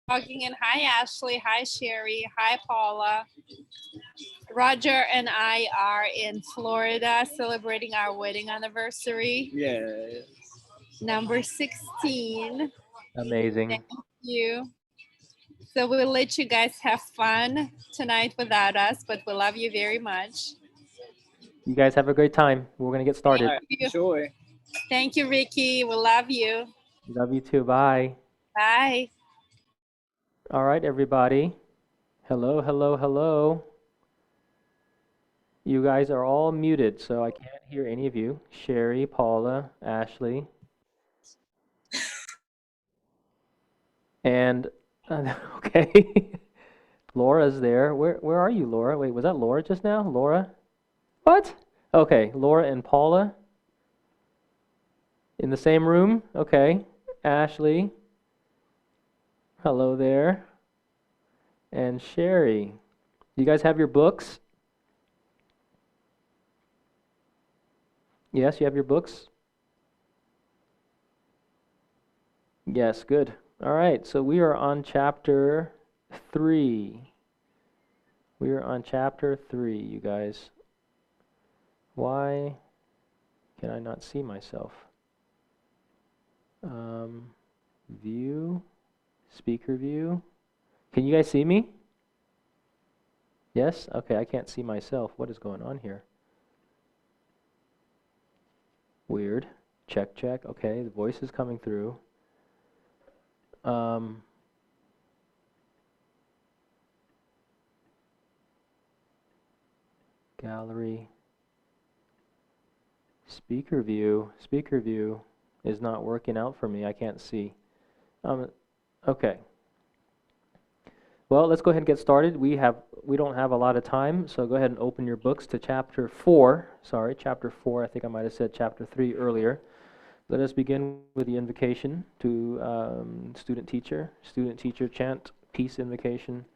Logging in. Hi, Ashley. Hi, Sherry. Hi, Paula. Roger and I are in Florida celebrating our wedding anniversary. Yeah. Number 16. Amazing. Thank you. So we'll let you guys have fun tonight without us, but we love you very much. You guys have a great time. We're going to get Thank started. All right. you. Sure. Thank you, Ricky. We love you. Love you too. Bye. Bye. All right, everybody. Hello, hello, hello. You guys are all muted, so I can't hear any of you. Sherry, Paula, Ashley, and okay. Laura's there. Where are you, Laura? Wait, was that Laura just now? Laura? What? Okay, Laura and Paula in the same room. Okay. Ashley, hello there. And Sherry. You guys have your books? Yes, you have your books? Yes, good. All right, so we are on chapter 3. We are on chapter 3, you guys. Why can I not see myself? View, speaker view. Can you guys see me? Yes? Okay, I can't see myself. What is going on here? Weird. Check, check. Okay, the voice is coming through. Gallery. Speaker view is not working out for me. I can't see. Okay. Well, let's go ahead and get started. We don't have a lot of time, so go ahead and open your books to chapter 4. Sorry, chapter 4. I think I might have said chapter 3 earlier. Let us begin with the invocation to student teacher. Student teacher chant peace invocation.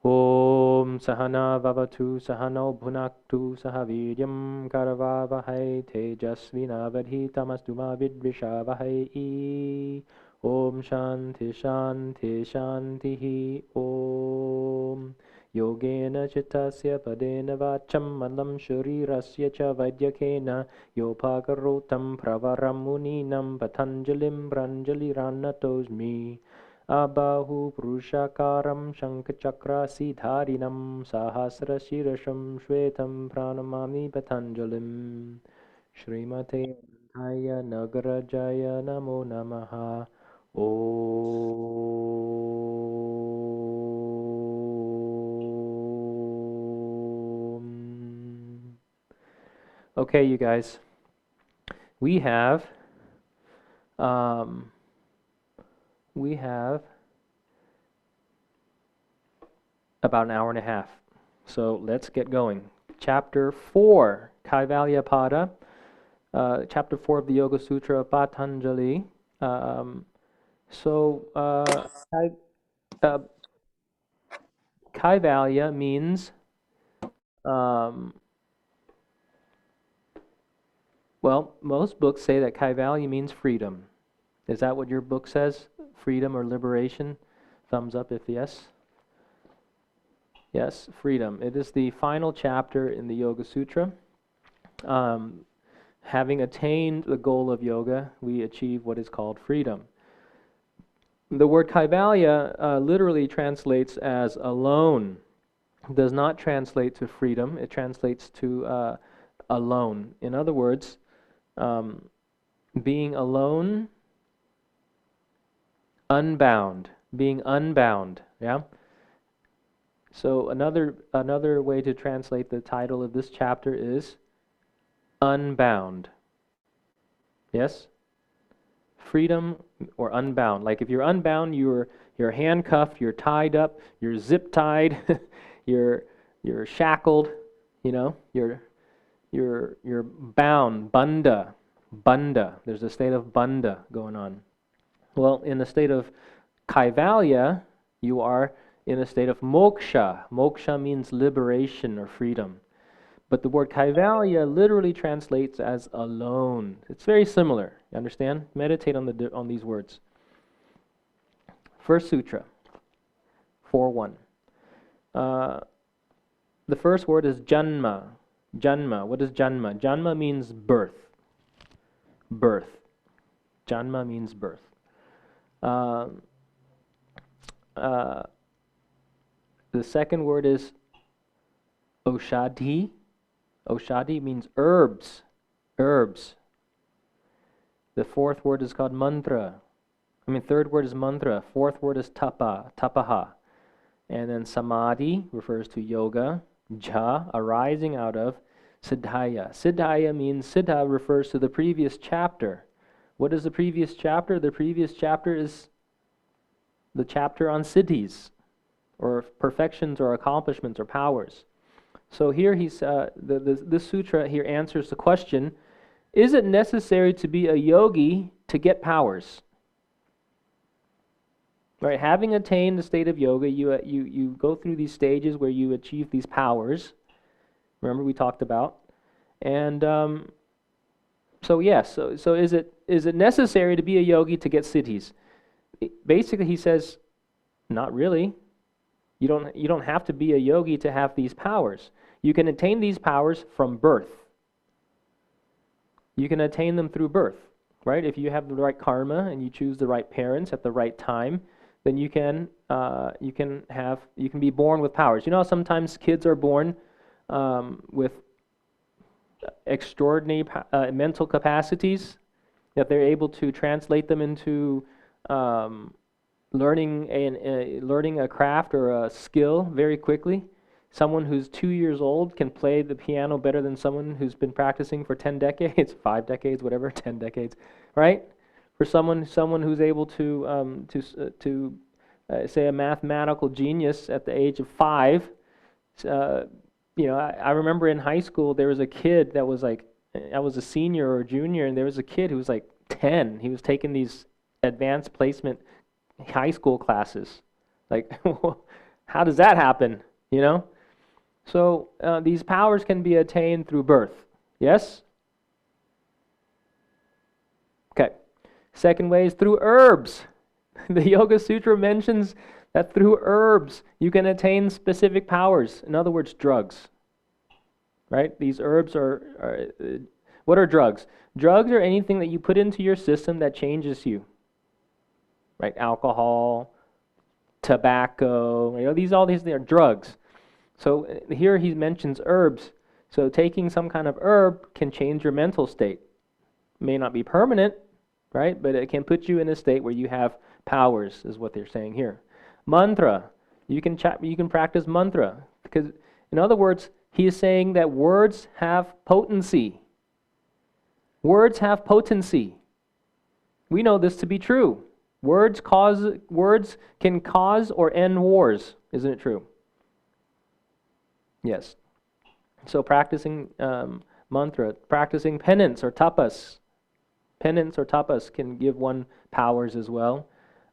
Om Sahana Vavatu Sahano Bhunaktu Sahavidyam Karavavahai Tejasvinavadhi Tamastuma Vidvishavahai. Om Shanti Shanti Shanti Om Yogena Chittasya Padena Vacham Malam Sharirasya Cha Vadyakena Yopakarotam Pravaram Muninam Patanjalim Pranjaliranatosmi Abahu Purushakaram Shankachakrasitharinam Sahasrashirasham Shvetam Pranamami Patanjalim Srimate Anantaya Nagarajaya Namo Namaha Om. Okay, you guys, we have about an hour and a half. So let's get going. Chapter 4, Kaivalya Pada, chapter 4 of the Yoga Sutra of Patanjali. Kaivalya means, well, most books say that Kaivalya means freedom. Is that what your book says? Freedom or liberation? Thumbs up if yes. Yes, freedom. It is the final chapter in the Yoga Sutra. Having attained the goal of yoga, we achieve what is called freedom. The word Kaivalya literally translates as alone. It does not translate to freedom. It translates to alone. In other words, being alone, unbound. Being unbound. Yeah. So another way to translate the title of this chapter is unbound. Yes? Freedom or unbound. Like if you're unbound, you're handcuffed, you're tied up, you're zip tied, you're shackled, you know, you're bound, bandha. There's a state of bandha going on. Well, in the state of Kaivalya, you are in a state of moksha. Moksha means liberation or freedom. But the word Kaivalya literally translates as alone. It's very similar. You understand? Meditate on these words. First sutra. 4:1. The first word is janma. Janma. What is janma? Janma means birth. Birth. Janma means birth. Uh, uh, the second word is oshadhi. Oshadhi means herbs. Herbs. The fourth word is called mantra. Third word is mantra. Fourth word is tapaha. And then samadhi refers to yoga. Ja, arising out of. Siddhaya. Siddhaya means, siddha refers to the previous chapter. What is the previous chapter? The previous chapter is the chapter on siddhis, or perfections, or accomplishments, or powers. So here this sutra here answers the question, is it necessary to be a yogi to get powers? Right, having attained the state of yoga, you go through these stages where you achieve these powers. Remember we talked about, and so yes. So is it necessary to be a yogi to get siddhis? Basically, he says, not really. You don't have to be a yogi to have these powers. You can attain these powers from birth. You can attain them through birth, right? If you have the right karma and you choose the right parents at the right time, then you can be born with powers. You know how sometimes kids are born with extraordinary mental capacities, that they're able to translate them into learning a craft or a skill very quickly. Someone who's 2 years old can play the piano better than someone who's been practicing for 10 decades, 5 decades, whatever, 10 decades, right? For someone who's able to say a mathematical genius at the age of 5, I remember in high school there was a kid that was like, I was a senior or a junior, and there was a kid who was like 10. He was taking these advanced placement high school classes. Like, how does that happen? So these powers can be attained through birth. Yes? Okay. Second way is through herbs. The Yoga Sutra mentions that through herbs you can attain specific powers. In other words, drugs. Right? These herbs are what are drugs? Drugs are anything that you put into your system that changes you. Right? Alcohol, tobacco, all these are drugs. So here he mentions herbs. So taking some kind of herb can change your mental state. May not be permanent, right? But it can put you in a state where you have powers, is what they're saying here. Mantra. You can practice mantra. Because, in other words, he is saying that words have potency. Words have potency. We know this to be true. Words can cause or end wars. Isn't it true? Yes. So practicing mantra, practicing penance or tapas. Penance or tapas can give one powers as well.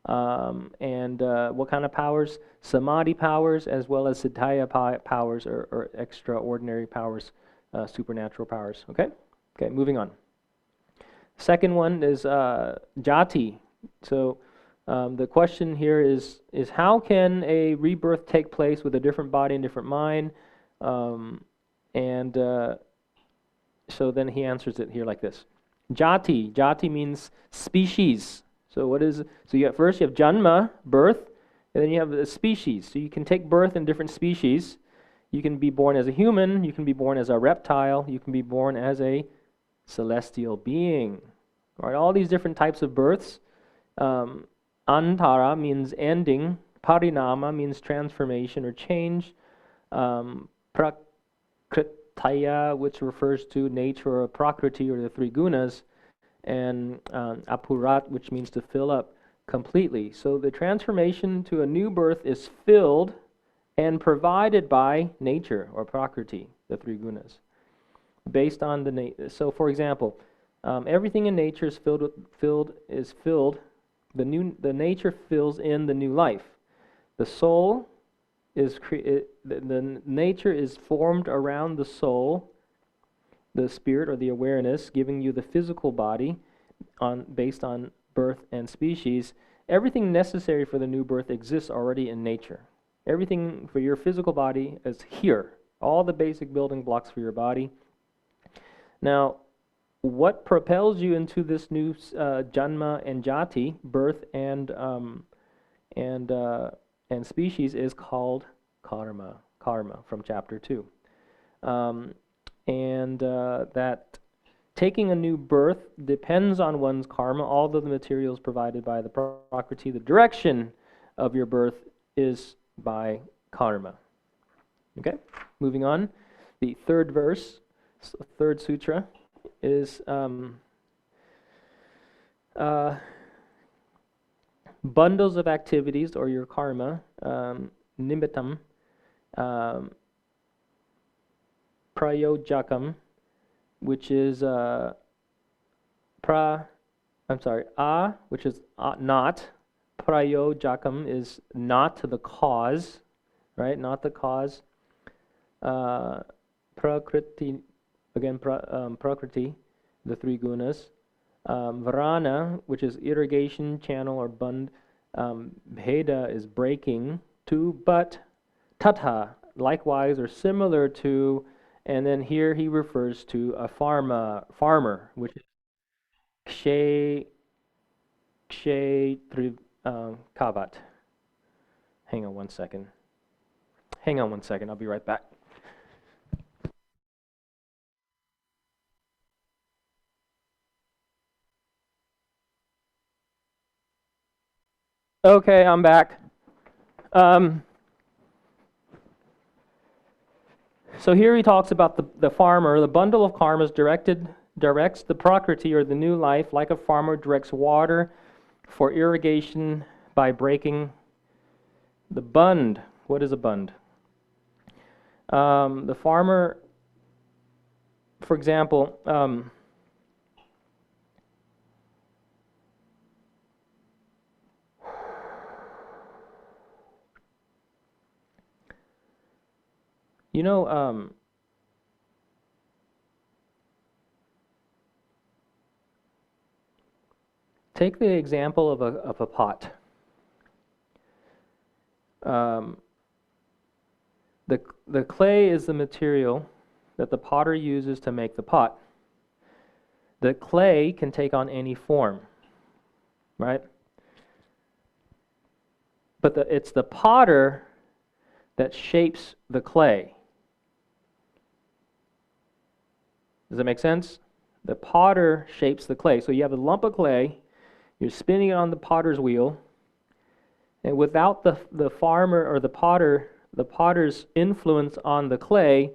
And what kind of powers? Samadhi powers as well as siddhaya powers or extraordinary powers, supernatural powers. Okay, moving on. Second one is jati. So the question here is how can a rebirth take place with a different body and different mind? So then he answers it here like this. Jati means species. So first you have janma, birth, and then you have a species. So you can take birth in different species. You can be born as a human, you can be born as a reptile, you can be born as a celestial being. All right, all these different types of births. Antara means ending. Parinama means transformation or change. Prakritaya, which refers to nature or prakriti or the three gunas. And apurat, which means to fill up completely. So the transformation to a new birth is filled and provided by nature or prakriti, the three gunas. Based on so for example, everything in nature is filled. The nature fills in the new life. The soul is the nature is formed around the soul, the spirit or the awareness, giving you the physical body based on birth and species. Everything necessary for the new birth exists already in nature. Everything for your physical body is here. All the basic building blocks for your body. Now, what propels you into this new janma and jati, birth and species, is called karma. Karma from chapter 2. That taking a new birth depends on one's karma, although the materials provided by the prakriti, the direction of your birth is by karma. Okay, moving on. The third verse, third sutra, is bundles of activities, or your karma, nimittam, prayojakam, which is which is not. Prayojakam is not the cause, right? Not the cause. Prakriti, again, prakriti, the three gunas. Varana, which is irrigation, channel, or bund. Bheda is breaking to, but. Tatha, likewise or similar to. And then here he refers to a farmer, which is kshe kavat. Hang on one second. I'll be right back. Okay, I'm back. So here he talks about the farmer. The bundle of karmas directs the prakriti, or the new life, like a farmer directs water for irrigation by breaking the bund. What is a bund? The farmer, for example, take the example of a pot. The clay is the material that the potter uses to make the pot. The clay can take on any form, right? But it's the potter that shapes the clay. Does that make sense? The potter shapes the clay. So you have a lump of clay, you're spinning it on the potter's wheel, and without the farmer or the potter's influence on the clay,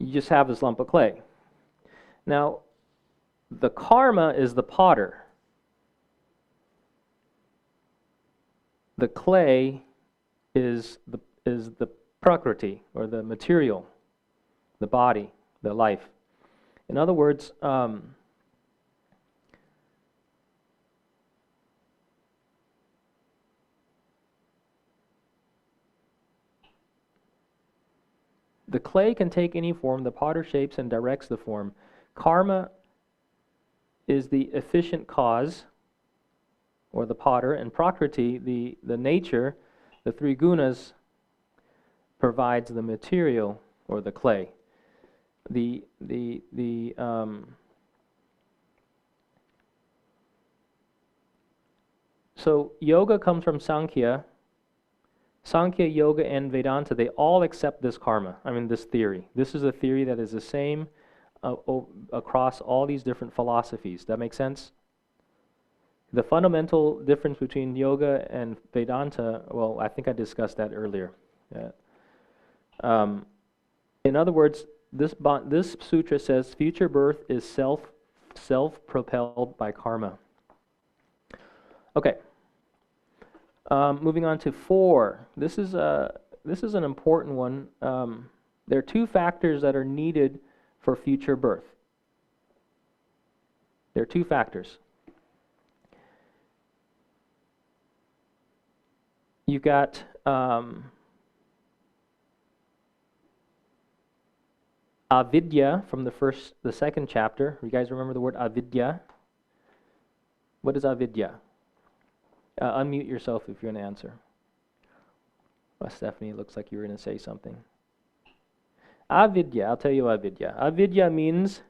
you just have this lump of clay. Now, the karma is the potter. The clay is the prakriti, or the material, the body, the life. In other words, the clay can take any form, the potter shapes and directs the form. Karma is the efficient cause, or the potter, and prakriti, the nature, the three gunas, provides the material, or the clay. So yoga comes from Sankhya. Sankhya, Yoga, and Vedanta, they all accept this karma, this theory. This is a theory that is the same across all these different philosophies. That makes sense? The fundamental difference between yoga and Vedanta, well, I think I discussed that earlier. In other words, this sutra says future birth is self-propelled by karma. Okay. Moving on to 4. This is an important one. There are 2 factors that are needed for future birth. There are 2 factors. You've got avidya from the second chapter. You guys remember the word avidya? What is avidya? Unmute yourself if you're going to answer. Well, Stephanie, it looks like you were going to say something. Avidya, I'll tell you avidya. Avidya means,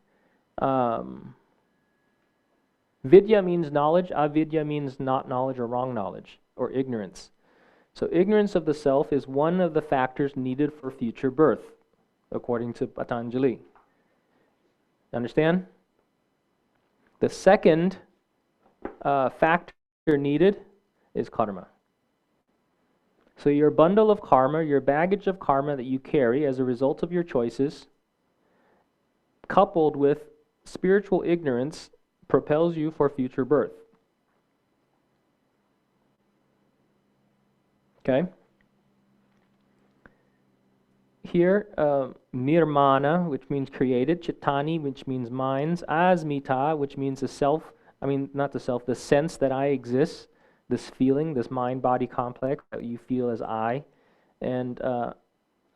vidya means knowledge, avidya means not knowledge or wrong knowledge, or ignorance. So ignorance of the self is one of the factors needed for future birth, according to Patanjali. Understand? The second factor needed is karma. So your bundle of karma, your baggage of karma that you carry as a result of your choices, coupled with spiritual ignorance, propels you for future birth. Okay? Here, nirmana, which means created, chittani, which means minds, asmita, which means the self, not the self, the sense that I exist, this feeling, this mind-body complex that you feel as I, and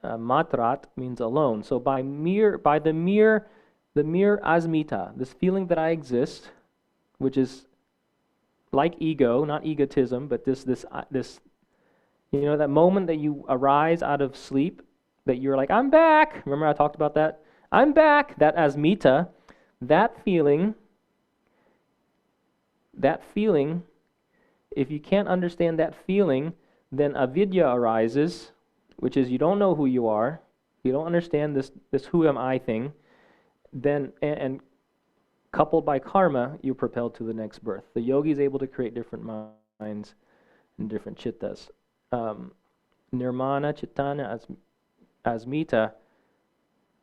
matrat means alone. So by the mere asmita, this feeling that I exist, which is like ego, not egotism, but this that moment that you arise out of sleep, that you're like, I'm back. Remember I talked about that? I'm back. That asmita, that feeling, if you can't understand that feeling, then avidya arises, which is you don't know who you are, you don't understand this who am I thing, then and coupled by karma, you're propelled to the next birth. The yogi is able to create different minds and different chittas. Nirmana, chittana, asmita,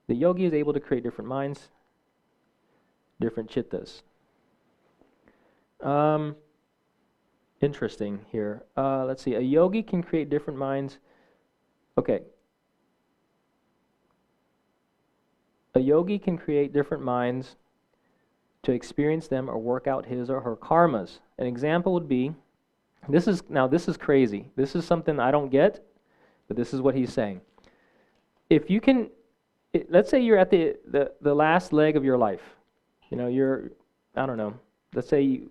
the yogi is able to create different minds, different chittas. Interesting here. Let's see. A yogi can create different minds. Okay. A yogi can create different minds to experience them or work out his or her karmas. An example would be, this is crazy. This is something I don't get, but this is what he's saying. If you can, let's say you're at the last leg of your life. You're, I don't know, let's say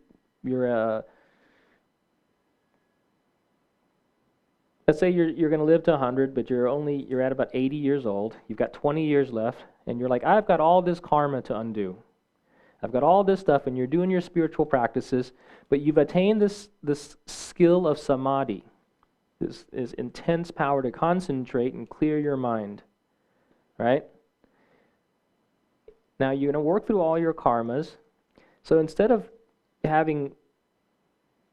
let's say you're going to live to 100, but you're at about 80 years old. You've got 20 years left, and you're like, I've got all this karma to undo. I've got all this stuff, and you're doing your spiritual practices, but you've attained this skill of samadhi, this is intense power to concentrate and clear your mind, right? Now you're going to work through all your karmas. So instead of having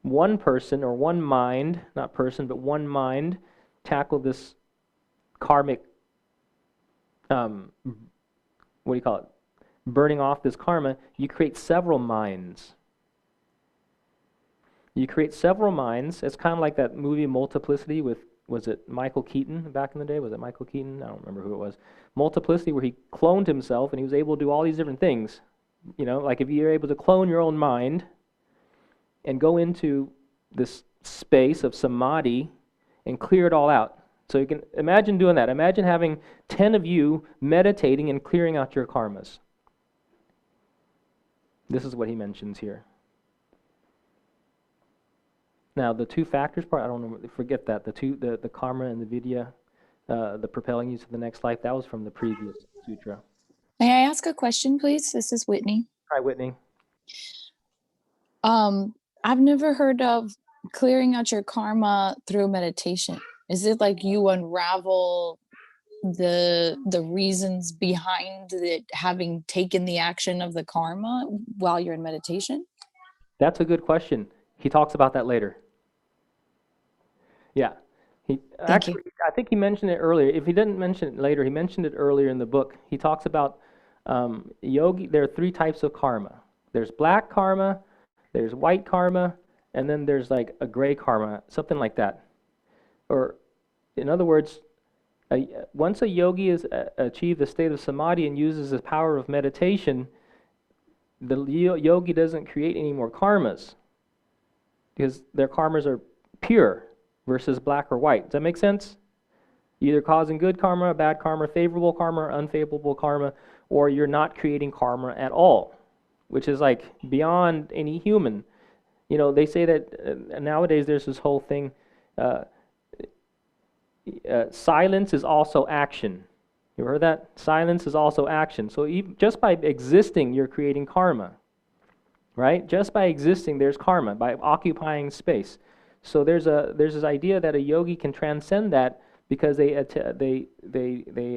one person or one mind, not person, but one mind, tackle this karmic, burning off this karma, you create several minds. You create several minds. It's kind of like that movie Multiplicity with, was it Michael Keaton back in the day? Was it Michael Keaton? I don't remember who it was. Multiplicity, where he cloned himself and he was able to do all these different things. Like if you're able to clone your own mind and go into this space of samadhi and clear it all out. So you can imagine doing that. Imagine having 10 of you meditating and clearing out your karmas. This is what he mentions here. Now, the two factors part, I don't know, forget that. The karma and the vidya, the propelling you to the next life, that was from the previous sutra. May I ask a question, please? This is Whitney. Hi, Whitney. I've never heard of clearing out your karma through meditation. Is it like you unravel the reasons behind it having taken the action of the karma while you're in meditation? That's a good question. He talks about that later. Yeah. I think he mentioned it earlier. If he didn't mention it later, he mentioned it earlier in the book. He talks about yogi. There are three types of karma. There's black karma, there's white karma, and then there's like a gray karma, something like that. Or, in other words, once a yogi has achieved the state of samadhi and uses the power of meditation, the yogi doesn't create any more karmas because their karmas are pure versus black or white. Does that make sense? Either causing good karma, bad karma, favorable karma, or unfavorable karma, or you're not creating karma at all, which is like beyond any human. They say that nowadays there's this whole thing, silence is also action. You ever heard that? Silence is also action. So just by existing, you're creating karma, right? Just by existing, there's karma, by occupying space. So there's this idea that a yogi can transcend that because they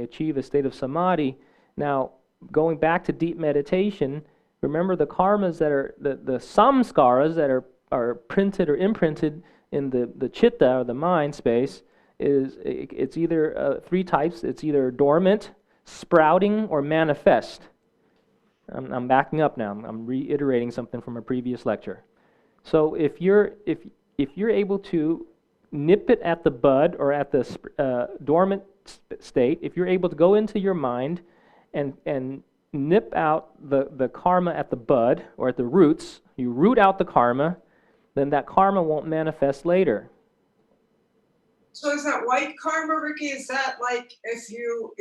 achieve a state of samadhi. Now, going back to deep meditation, remember the karmas that are, the samskaras that are printed or imprinted in the chitta, or the mind space, it's either three types. It's either dormant, sprouting, or manifest. I'm backing up now. I'm reiterating something from a previous lecture. So if you're able to nip it at the bud, or at the dormant state, if you're able to go into your mind and nip out the karma at the bud, or at the roots, you root out the karma, then that karma won't manifest later. So is that white karma, Ricky? Is that like if you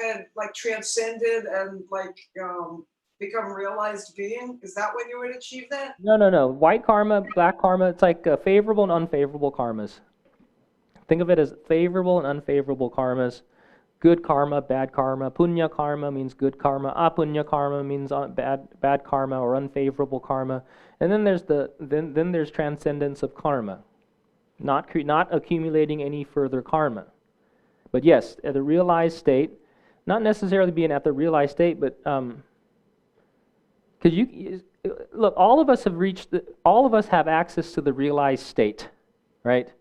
had like transcended and like become a realized being? Is that when you would achieve that? No. White karma, black karma, it's like favorable and unfavorable karmas. Think of it as favorable and unfavorable karmas. Good karma, bad karma. Punya karma means good karma. Apunya karma means bad karma or unfavorable karma. And then there's transcendence of karma. Not accumulating any further karma. But yes, at the realized state, not necessarily being at the realized state, but because look, all of us have access to the realized state, right?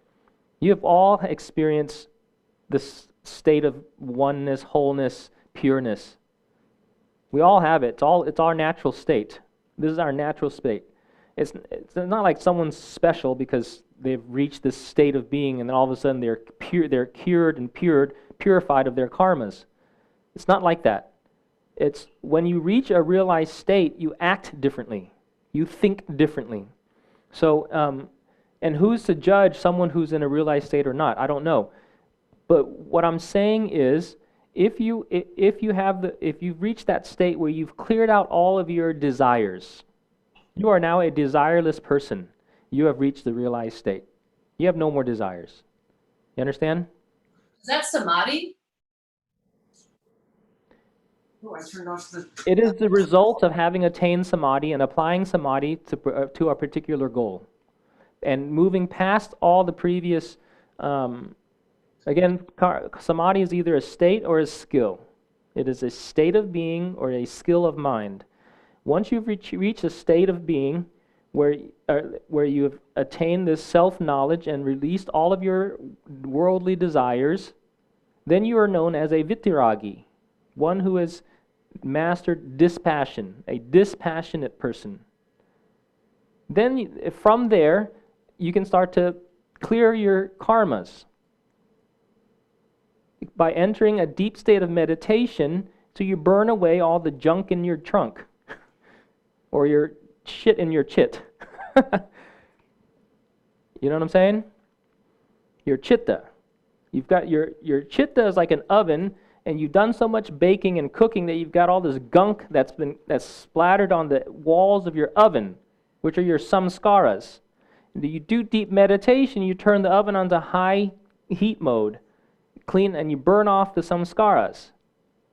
You have all experienced this state of oneness, wholeness, pureness. We all have it. It's our natural state. This is our natural state. It's not like someone's special because they've reached this state of being and then all of a sudden they're cured and purified of their karmas. It's not like that. It's when you reach a realized state, you act differently. You think differently. So, and who's to judge someone who's in a realized state or not? I don't know. But what I'm saying is, if you've reached that state where you've cleared out all of your desires, you are now a desireless person. You have reached the realized state. You have no more desires. You understand? Is that samadhi? Oh, I turned off the. It is the result of having attained samadhi and applying samadhi to a particular goal, and moving past all the previous. Again, samadhi is either a state or a skill. It is a state of being or a skill of mind. Once you've reached a state of being where you have attained this self-knowledge and released all of your worldly desires, then you are known as a vitiragi, one who has mastered dispassion, a dispassionate person. Then from there, you can start to clear your karmas by entering a deep state of meditation, so you burn away all the junk in your trunk or your shit in your chit. You know what I'm saying? Your chitta. You've got your chitta is like an oven, and you've done so much baking and cooking that you've got all this gunk that's splattered on the walls of your oven, which are your samskaras. You do deep meditation, you turn the oven onto high heat mode, clean, and you burn off the samskaras.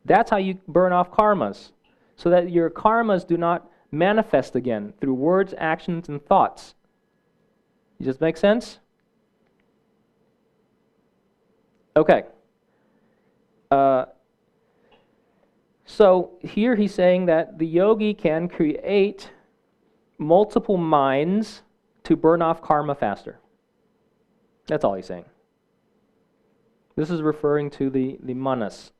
That's how you burn off karmas, so that your karmas do not manifest again through words, actions, and thoughts. Does this make sense? Okay. So here he's saying that the yogi can create multiple minds to burn off karma faster. That's all he's saying. This is referring to the manas.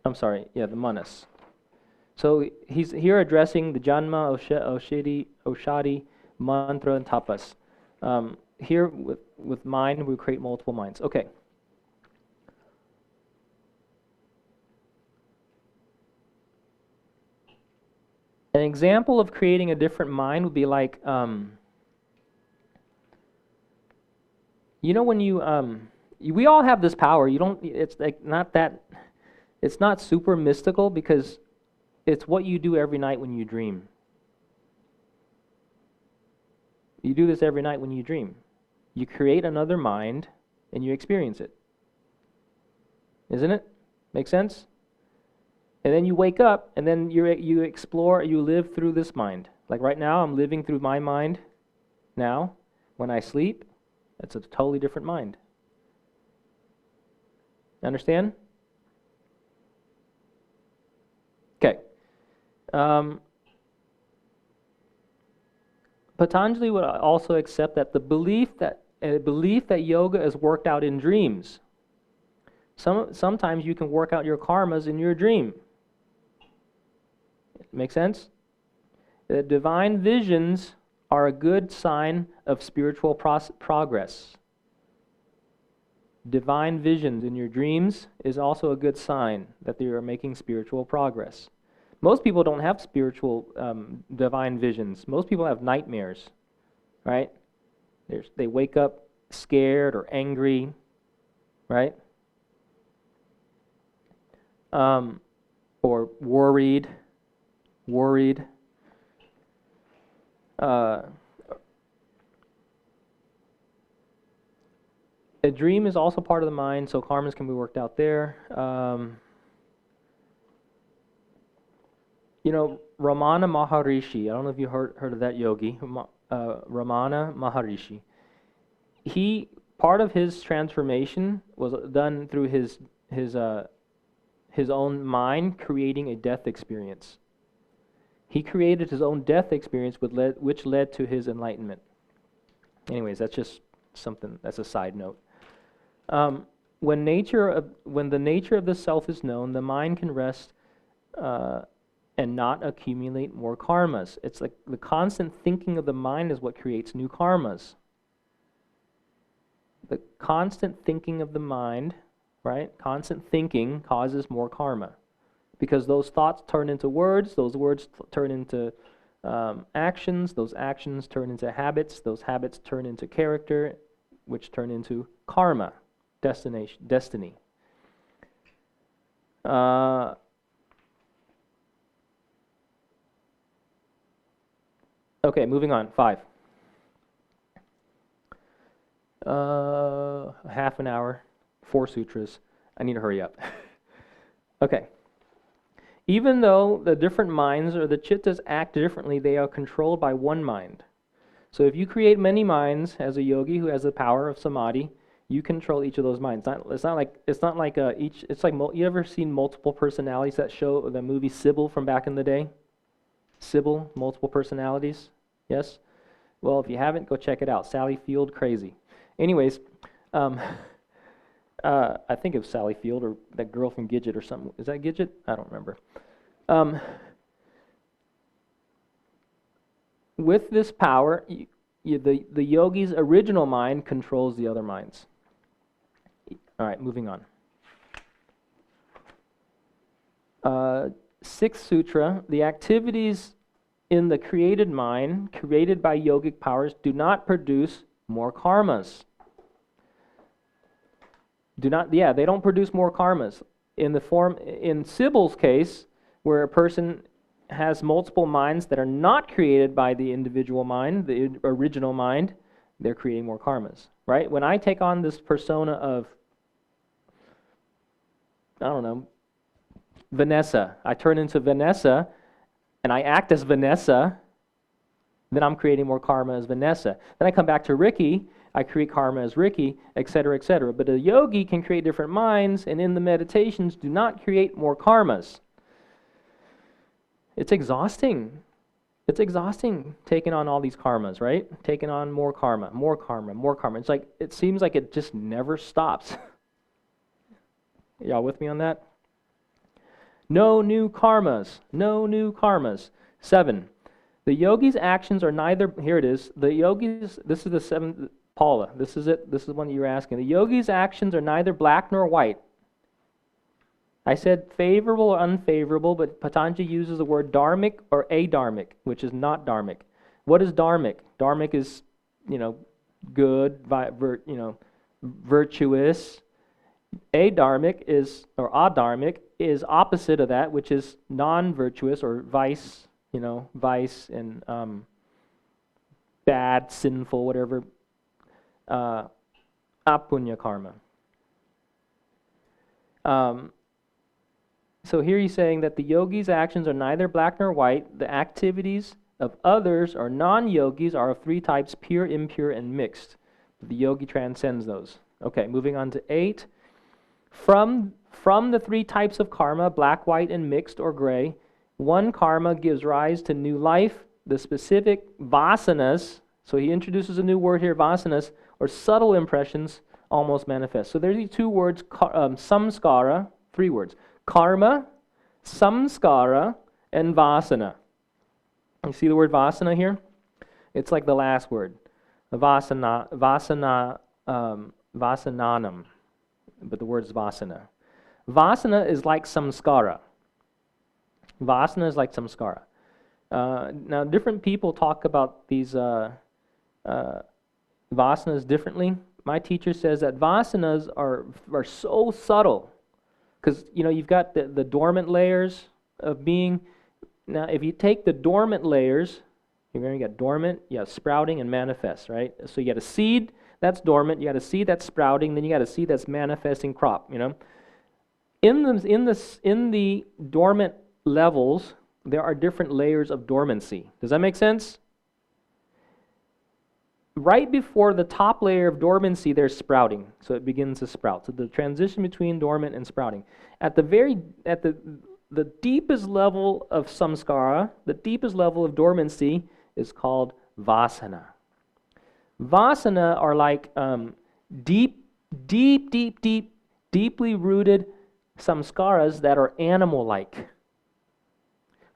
The manas. So he's here addressing the janma, oshadi, mantra, and tapas. Here with mind, we create multiple minds. Okay. An example of creating a different mind would be like, when we all have this power. It's like not that, it's not super mystical because it's what you do every night when you dream. You do this every night when you dream. You create another mind and you experience it. isn't it? Make sense? And then you wake up, and then you explore, you live through this mind. Like right now, I'm living through my mind now. When I sleep, it's a totally different mind. Understand? Okay. Patanjali would also accept that the belief that yoga is worked out in dreams. Sometimes you can work out your karmas in your dream. Make sense? The divine visions are a good sign of spiritual progress. Divine visions in your dreams is also a good sign that they are making spiritual progress. Most people don't have spiritual divine visions. Most people have nightmares, right? They wake up scared or angry, right? Or worried. A dream is also part of the mind, so karmas can be worked out there. Ramana Maharishi, I don't know if you heard of that yogi, Ramana Maharishi. Part of his transformation was done through his own mind creating a death experience. He created his own death experience which led to his enlightenment. Anyways, that's just something, that's a side note. When the nature of the self is known, the mind can rest and not accumulate more karmas. It's like the constant thinking of the mind is what creates new karmas. The constant thinking of the mind, right? Constant thinking causes more karma. Because those thoughts turn into words, those words turn into actions, those actions turn into habits, those habits turn into character, which turn into karma, destiny. Okay, moving on. 5. Half an hour, 4 sutras. I need to hurry up. Okay. Even though the different minds or the chittas act differently, they are controlled by one mind. So if you create many minds as a yogi who has the power of samadhi, you control each of those minds. It's not like each. It's like you ever seen multiple personalities? That show, the movie Sybil from back in the day. Sybil, multiple personalities. Yes. Well, if you haven't, go check it out. Sally Field, crazy. Anyways, I think it was Sally Field or that girl from Gidget or something. Is that Gidget? I don't remember. With this power, the yogi's original mind controls the other minds. All right, moving on. 6th sutra, the activities in the created mind, created by yogic powers, do not produce more karmas. They don't produce more karmas. In Sybil's case, where a person has multiple minds that are not created by the individual mind, the original mind, they're creating more karmas, right? When I take on this persona of, I don't know, Vanessa, I turn into Vanessa, and I act as Vanessa, then I'm creating more karma as Vanessa. Then I come back to Ricky, I create karma as Ricky, etc., etc. But a yogi can create different minds, and in the meditations do not create more karmas. It's exhausting. It's exhausting taking on all these karmas, right? Taking on more karma, more karma, more karma. It's like, it seems like it just never stops. Y'all with me on that? No new karmas. No new karmas. 7. The yogi's actions are neither, here it is, the yogi's, this is the 7th, Paula, this is it, this is one you were asking. The yogi's actions are neither black nor white. I said favorable or unfavorable, but Patanjali uses the word dharmic or adharmic, which is not dharmic. What is dharmic? Dharmic is, good, virtuous. Adharmic is, or adharmic is opposite of that, which is non-virtuous or vice, vice and bad, sinful, whatever. Apunya karma. Um, so here he's saying that the yogi's actions are neither black nor white. The activities of others or non-yogis are of three types: pure, impure, and mixed. The yogi transcends those. Okay, moving on to 8. From the three types of karma, black, white, and mixed or gray, one karma gives rise to new life. The specific vasanas, so he introduces a new word here, vasanas, or subtle impressions, almost manifest. So there's these two words, samskara, 3 words: karma, samskara, and vasana. You see the word vasana here? It's like the last word, vasananam, but the word is vasana. Vasana is like samskara. Vasana is like samskara. Now, different people talk about these vasanas differently. My teacher says that vasanas are so subtle, because you've got the dormant layers of being. Now, if you take the dormant layers, you're going to get dormant, you have sprouting, and manifest, right? So you got a seed that's dormant, you got a seed that's sprouting, then you got a seed that's manifesting crop. In the dormant levels, there are different layers of dormancy. Does that make sense? Right before the top layer of dormancy, there's sprouting, so it begins to sprout. So the transition between dormant and sprouting. At the deepest level of samskara, the deepest level of dormancy, is called vasana. Vasana are like deeply rooted samskaras that are animal-like.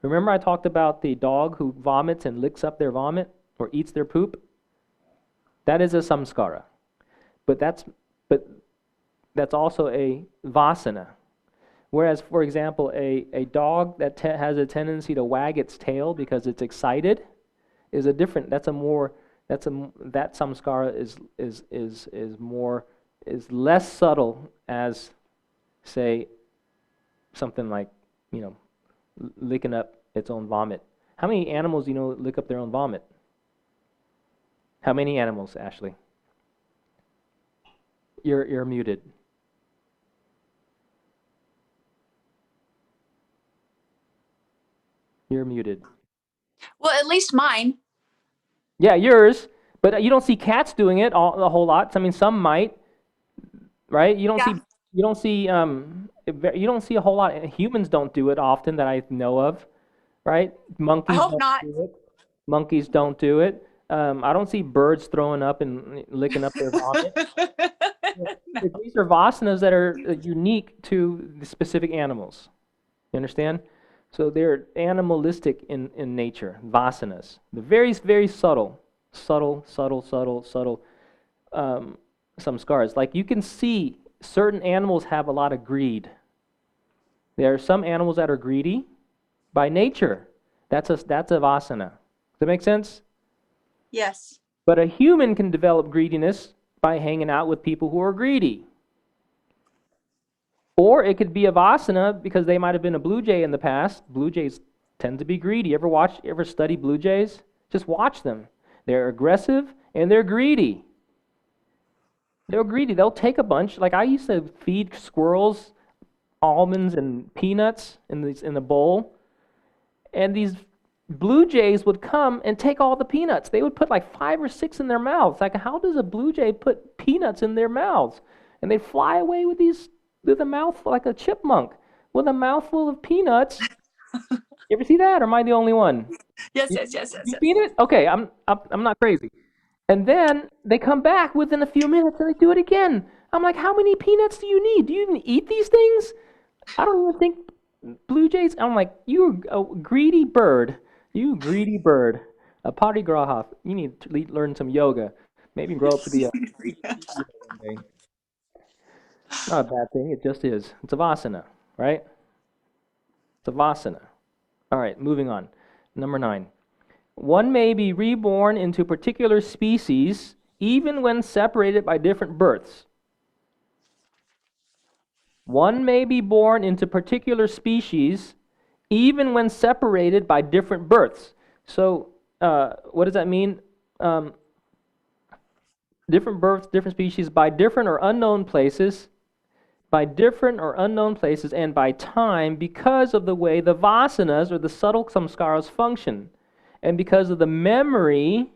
Remember I talked about the dog who vomits and licks up their vomit or eats their poop? That is a samskara. But that's also a vasana. Whereas, for example, a dog that has a tendency to wag its tail because it's excited is a different. That samskara is less subtle as, say, something like licking up its own vomit. How many animals lick up their own vomit? How many animals, Ashley? You're muted. You're muted. Well, at least mine. Yeah, yours. But you don't see cats doing it a whole lot. I mean, some might, right? You don't see a whole lot. Humans don't do it often that I know of, right? Monkeys I hope don't not. do it. Monkeys don't do it. I don't see birds throwing up and licking up their vomit. These are vasanas that are unique to the specific animals. You understand? So they're animalistic in nature, vasanas. They're very, very subtle samskaras. Like you can see certain animals have a lot of greed. There are some animals that are greedy by nature. That's a vasana. Does that make sense? Yes. But a human can develop greediness by hanging out with people who are greedy. Or it could be a vasana because they might have been a blue jay in the past. Blue jays tend to be greedy. Ever study blue jays? Just watch them. They're aggressive and they're greedy. They're greedy. They'll take a bunch. Like I used to feed squirrels almonds and peanuts in a bowl, and these blue jays would come and take all the peanuts. They would put like 5 or 6 in their mouths. Like, how does a blue jay put peanuts in their mouths? And they'd fly away with a mouth like a chipmunk, with a mouthful of peanuts. You ever see that, or am I the only one? Yes. You seen it? Okay, I'm not crazy. And then they come back within a few minutes and they do it again. I'm like, how many peanuts do you need? Do you even eat these things? I don't even think blue jays. I'm like, you a greedy bird. You greedy bird. A parigraha. You need to learn some yoga. Maybe grow up to be a greedy one day. Not a bad thing. It just is. It's a vasana, right? It's a vasana. All right, moving on. Number 9. One may be reborn into particular species even when separated by different births. One may be born into particular species even when separated by different births. So what does that mean? Different births, different species by different or unknown places. by different or unknown places and by time because of the way the vasanas or the subtle samskaras function, and because of the memory,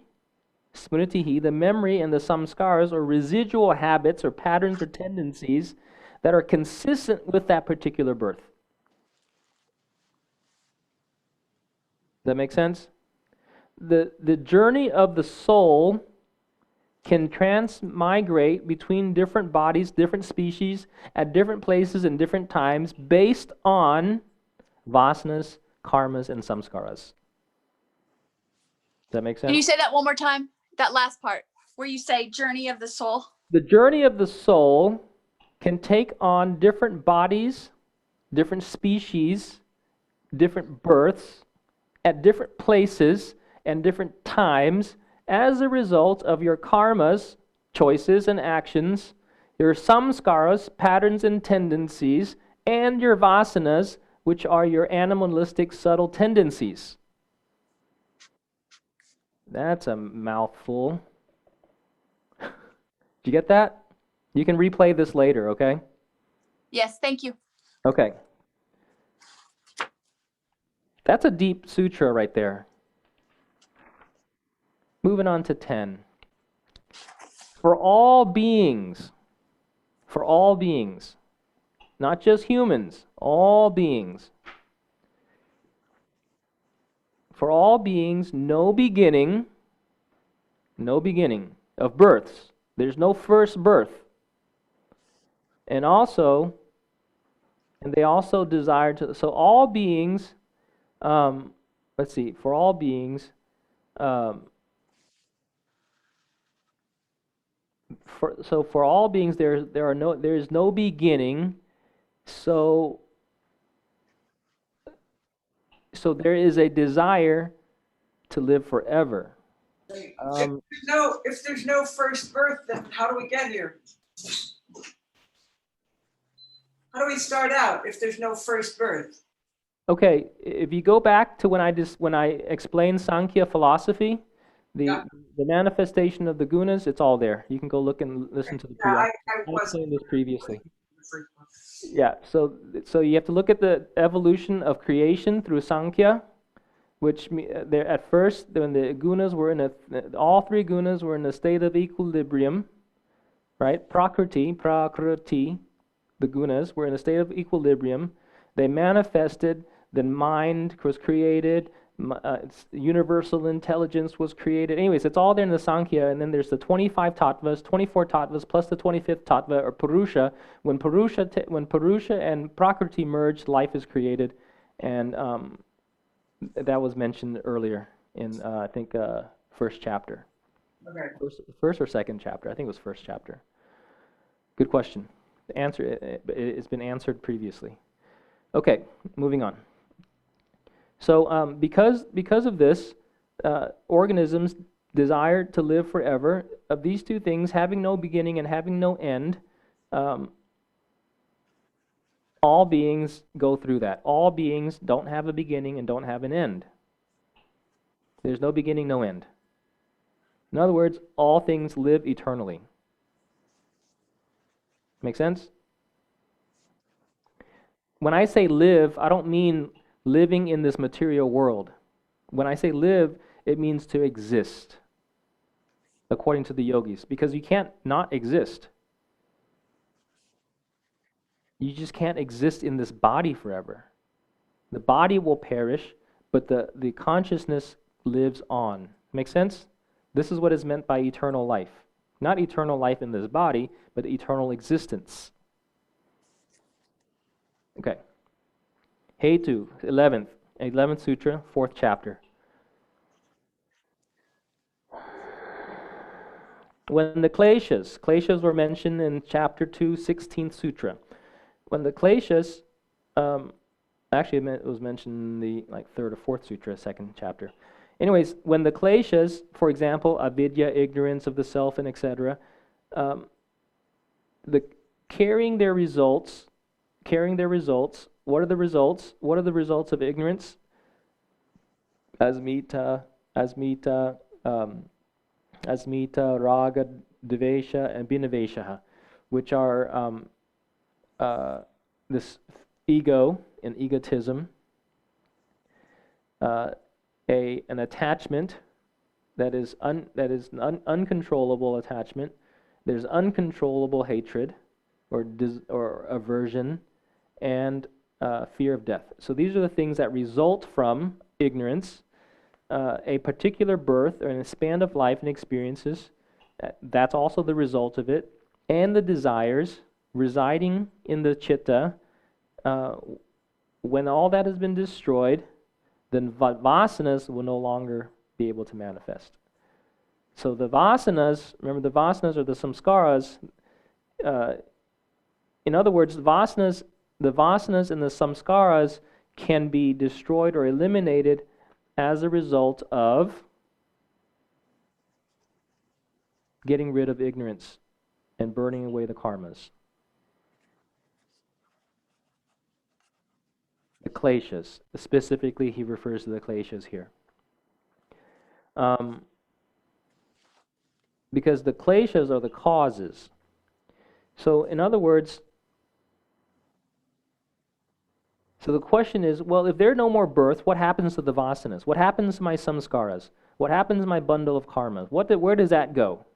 smritihi, the memory and the samskaras or residual habits or patterns or tendencies that are consistent with that particular birth. Does that make sense? The journey of the soul can transmigrate between different bodies, different species, at different places and different times based on vasanas, karmas, and samskaras. Does that make sense? Can you say that one more time? That last part where you say journey of the soul. The journey of the soul can take on different bodies, different species, different births, at different places and different times as a result of your karmas, choices and actions, your samskaras, patterns and tendencies, and your vasanas, which are your animalistic subtle tendencies. That's a mouthful. Did you get that? You can replay this later, okay? Yes, thank you. Okay. That's a deep sutra right there. Moving on to 10. For all beings, not just humans, all beings. For all beings, no beginning of births. There's no first birth. And they also desire to, so all beings, let's see, for all beings, for all beings there is no beginning, so there is a desire to live forever. If there's no first birth, then how do we get here? How do we start out if there's no first birth? Okay, if you go back to when I explained Sankhya philosophy, the manifestation of the gunas, it's all there. You can go look and listen to the I explained this previously. Yeah, so you have to look at the evolution of creation through Sankhya, which there at first when the gunas were all three gunas were in a state of equilibrium, right? Prakriti, the gunas were in a state of equilibrium. They manifested, then mind was created, universal intelligence was created. Anyways, it's all there in the Sankhya, and then there's the 24 tattvas plus the 25th tattva, or Purusha. When Purusha and Prakriti merge, life is created, and that was mentioned earlier in I think first chapter. Okay. First or second chapter? I think it was first chapter. Good question. The answer it's been answered previously. Okay, moving on. So because of this, organisms desire to live forever. Of these two things, having no beginning and having no end, all beings go through that. All beings don't have a beginning and don't have an end. There's no beginning, no end. In other words, all things live eternally. Make sense? When I say live, I don't mean living in this material world. When I say live, it means to exist, according to the yogis, because you can't not exist. You just can't exist in this body forever. The body will perish, but the consciousness lives on. Make sense? This is what is meant by eternal life. Not eternal life in this body, but eternal existence. Okay. Hetu, 11th Sutra, 4th chapter. When the kleshas were mentioned in chapter 2, 16th Sutra. When the kleshas, actually it was mentioned in the 3rd or 4th Sutra, 2nd chapter. Anyways, when the kleshas, for example, avidya, ignorance of the self, and etc., carrying their results, what are the results? What are the results of ignorance? Asmita, raga, devesha, and binavesha, which are this ego and egotism, an attachment that is uncontrollable attachment. There's uncontrollable hatred or aversion, and fear of death. So these are the things that result from ignorance, a particular birth or a span of life and experiences. That's also the result of it, and the desires residing in the chitta. When all that has been destroyed, then vasanas will no longer be able to manifest. So the vasanas, remember the vasanas are the samskaras. In other words, the vasanas and the samskaras can be destroyed or eliminated as a result of getting rid of ignorance and burning away the karmas. The kleshas. Specifically, he refers to the kleshas here. Because the kleshas are the causes. So, in other words, so the question is, well, if there are no more birth, what happens to the vasanas? What happens to my samskaras? What happens to my bundle of karmas? Where does that go?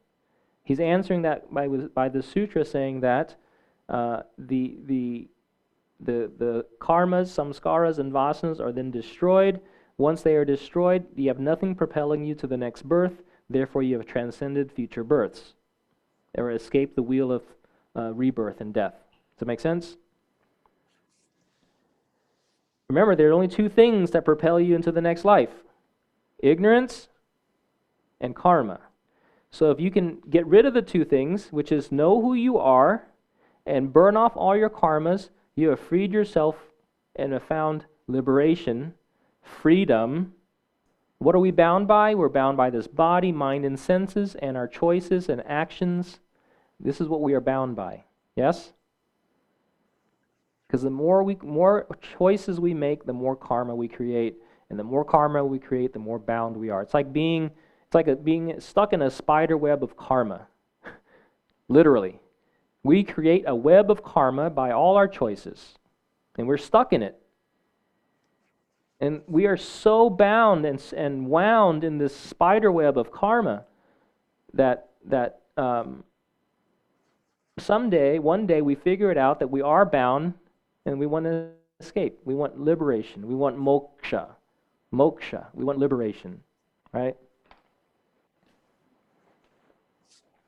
He's answering that by the sutra saying that the karmas, samskaras, and vasanas are then destroyed. Once they are destroyed, you have nothing propelling you to the next birth. Therefore, you have transcended future births, or escaped the wheel of rebirth and death. Does that make sense? Remember, there are only two things that propel you into the next life: ignorance and karma. So if you can get rid of the two things, which is know who you are and burn off all your karmas, you have freed yourself and have found liberation, freedom. What are we bound by? We're bound by this body, mind, and senses, and our choices and actions. This is what we are bound by. Yes? Because the more choices we make, the more karma we create, and the more karma we create, the more bound we are. It's like being stuck in a spider web of karma. Literally. We create a web of karma by all our choices, and we're stuck in it. And we are so bound and wound in this spider web of karma that one day we figure it out that we are bound and we want to escape. We want liberation. We want moksha. Moksha. We want liberation. Right?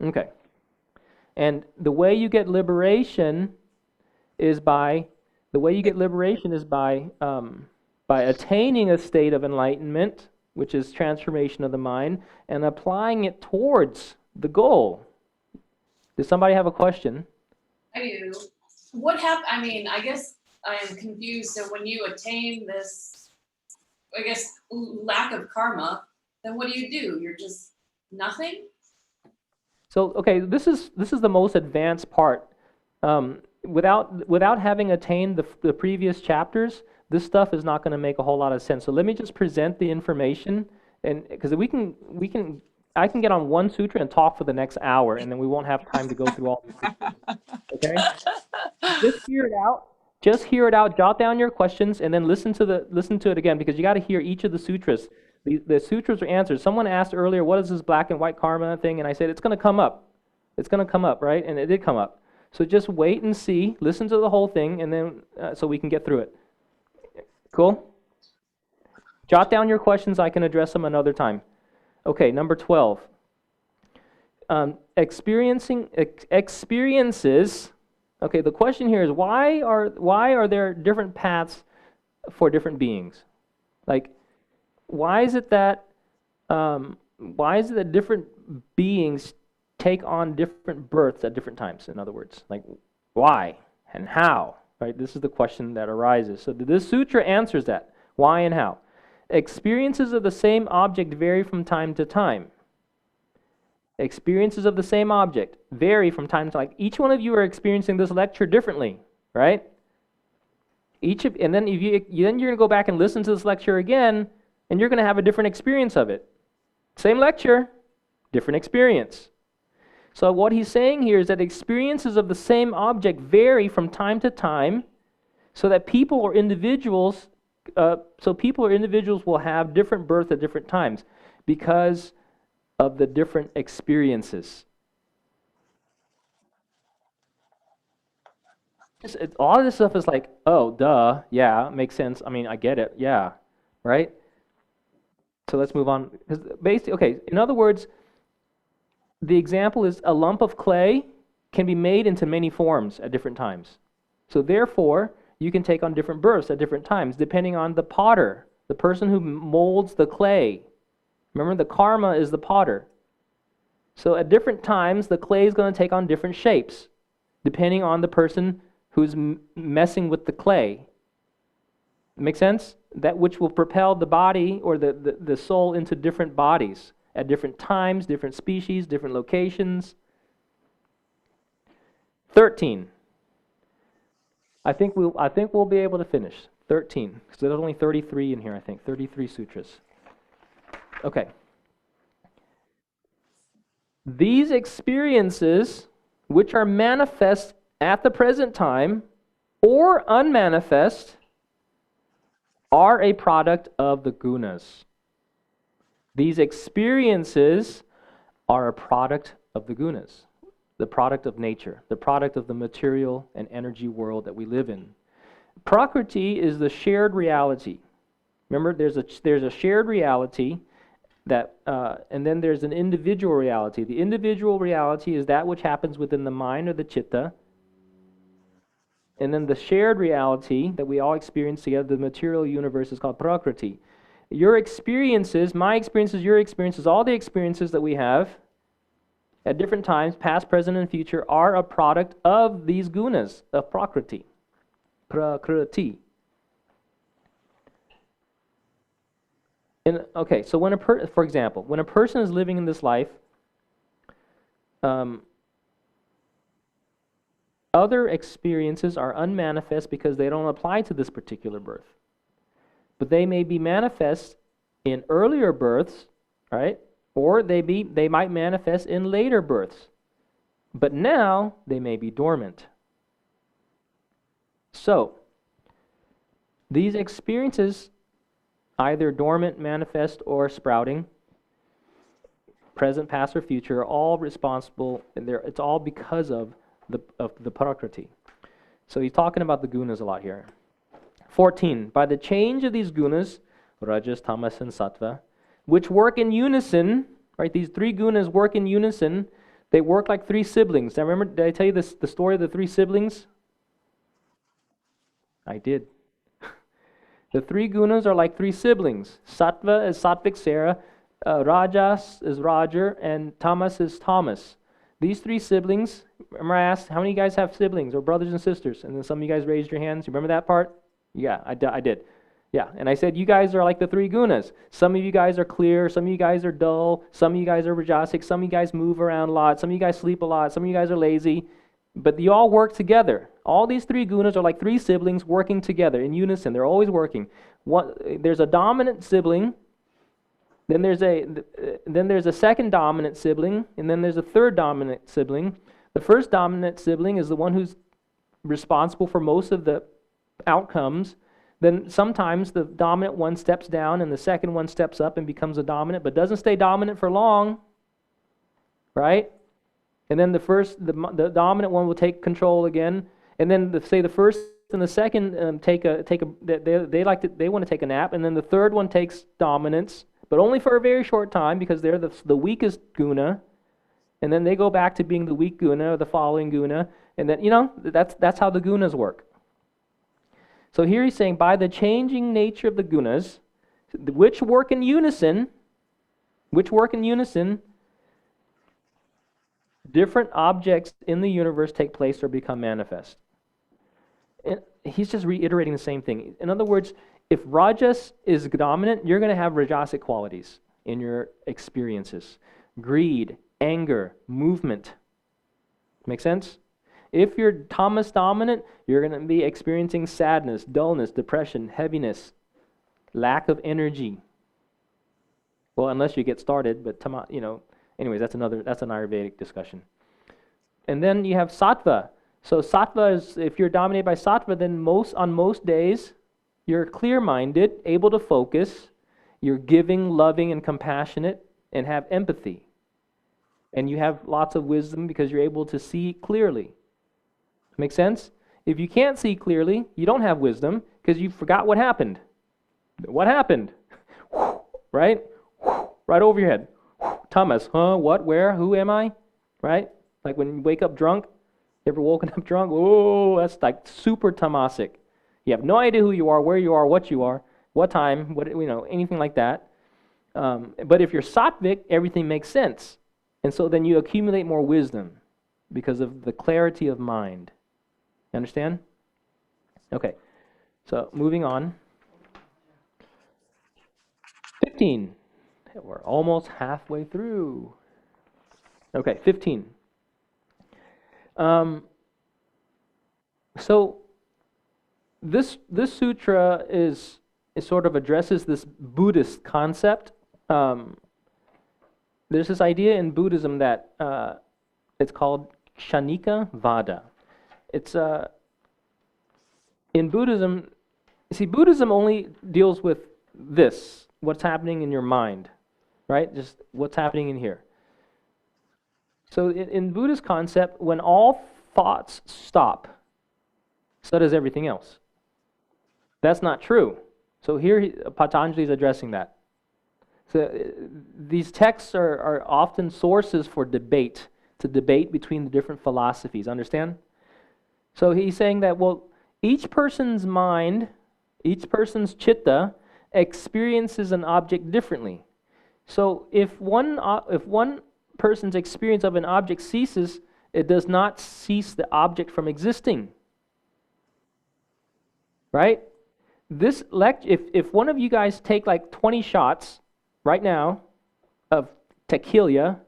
Okay. And the way you get liberation is by attaining a state of enlightenment, which is transformation of the mind, and applying it towards the goal. Does somebody have a question? I do. What happened? I mean, I guess I am confused. So when you attain this, I guess, lack of karma, then what do? You're just nothing? So, okay, this is the most advanced part. Without having attained the previous chapters, this stuff is not going to make a whole lot of sense. So let me just present the information, and because I can get on one sutra and talk for the next hour, and then we won't have time to go through all these sutras. Okay? Just hear it out. Just hear it out. Jot down your questions, and then listen to it again, because you got to hear each of the sutras. The sutras are answered. Someone asked earlier, what is this black and white karma thing? And I said, it's going to come up. It's going to come up, right? And it did come up. So just wait and see. Listen to the whole thing, and then so we can get through it. Cool? Jot down your questions. I can address them another time. Okay, number 12. Experiences. Okay, the question here is why are there different paths for different beings? Like, why is it that different beings take on different births at different times? In other words, like why and how? Right? This is the question that arises. So this sutra answers that. Why and how? Experiences of the same object vary from time to time. Experiences of the same object vary from time to time. Like each one of you are experiencing this lecture differently, right? And then you're going to go back and listen to this lecture again, and you're going to have a different experience of it. Same lecture, different experience. So what he's saying here is that experiences of the same object vary from time to time, so that people or individuals will have different births at different times because of the different experiences. All of this stuff is like, oh, duh, yeah, makes sense. I mean, I get it, yeah, right? So let's move on. Basically, okay, in other words, the example is a lump of clay can be made into many forms at different times. So therefore, you can take on different births at different times, depending on the potter, the person who molds the clay. Remember, the karma is the potter. So at different times, the clay is going to take on different shapes, depending on the person who's messing with the clay. Make sense? That which will propel the body or the soul into different bodies at different times, different species, different locations. 13. I think we'll be able to finish 13 because there's only 33 in here. I think 33 sutras. Okay. These experiences, which are manifest at the present time or unmanifest, are a product of the gunas. These experiences are a product of the gunas, the product of nature, the product of the material and energy world that we live in. Prakriti is the shared reality. Remember, there's a shared reality that, and then there's an individual reality. The individual reality is that which happens within the mind or the chitta. And then the shared reality that we all experience together, the material universe, is called Prakriti. Your experiences, my experiences, your experiences, all the experiences that we have at different times, past, present, and future, are a product of these gunas of Prakriti. Prakriti. And okay, so for example, when a person is living in this life, other experiences are unmanifest because they don't apply to this particular birth. But they may be manifest in earlier births, right? Or they might manifest in later births. But now they may be dormant. So, these experiences, either dormant, manifest, or sprouting, present, past, or future, are all responsible, and it's all because of the Prakriti. So he's talking about the gunas a lot here. 14. By the change of these gunas, Rajas, Tamas, and Sattva, which work in unison, right? These three gunas work in unison. They work like three siblings. Now remember, did I tell you the story of the three siblings? I did. The three gunas are like three siblings. Sattva is Sattvic Sarah, Rajas is Roger, and Tamas is Thomas. These three siblings, remember I asked, how many of you guys have siblings or brothers and sisters? And then some of you guys raised your hands. You remember that part? Yeah, I did. Yeah, and I said, you guys are like the three gunas. Some of you guys are clear, some of you guys are dull, some of you guys are rajasic, some of you guys move around a lot, some of you guys sleep a lot, some of you guys are lazy, but you all work together. All these three gunas are like three siblings working together in unison. They're always working. There's a dominant sibling, then there's a second dominant sibling, and then there's a third dominant sibling. The first dominant sibling is the one who's responsible for most of the outcomes. Then sometimes the dominant one steps down and the second one steps up and becomes a dominant, but doesn't stay dominant for long, right? And then the dominant one will take control again, and then the first and the second they want to take a nap, and then the third one takes dominance, but only for a very short time because they're the weakest guna, and then they go back to being the weak guna or the following guna, and then that's how the gunas work. So here he's saying, by the changing nature of the gunas, which work in unison, different objects in the universe take place or become manifest. And he's just reiterating the same thing. In other words, if Rajas is dominant, you're going to have Rajasic qualities in your experiences. Greed, anger, movement. Make sense? If you're Tamas dominant, you're going to be experiencing sadness, dullness, depression, heaviness, lack of energy. Well, unless you get started, but anyways, that's an Ayurvedic discussion. And then you have sattva. So sattva is, if you're dominated by sattva, then on most days, you're clear-minded, able to focus, you're giving, loving, and compassionate, and have empathy. And you have lots of wisdom because you're able to see clearly. Make sense? If you can't see clearly, you don't have wisdom because you forgot what happened. What happened? Right? Right over your head. Thomas, huh? What? Where? Who am I? Right? Like when you wake up drunk. You ever woken up drunk? Oh, that's like super tamasic. You have no idea who you are, where you are, what time, anything like that. But if you're sattvic, everything makes sense. And so then you accumulate more wisdom because of the clarity of mind. You understand? Okay. So moving on. 15. We're almost halfway through. Okay, 15. So this sutra is sort of addresses this Buddhist concept. There's this idea in Buddhism that it's called Kshanika Vada. It's in Buddhism. See, Buddhism only deals with this, what's happening in your mind, right? Just what's happening in here. So in Buddhist concept, when all thoughts stop, so does everything else. That's not true. So here Patanjali is addressing that. So these texts are often sources for debate, to debate between the different philosophies, understand? So he's saying that, well, each person's mind, each person's chitta experiences an object differently. So if one person's experience of an object ceases, it does not cease the object from existing. Right? This if one of you guys take like 20 shots right now of tequila,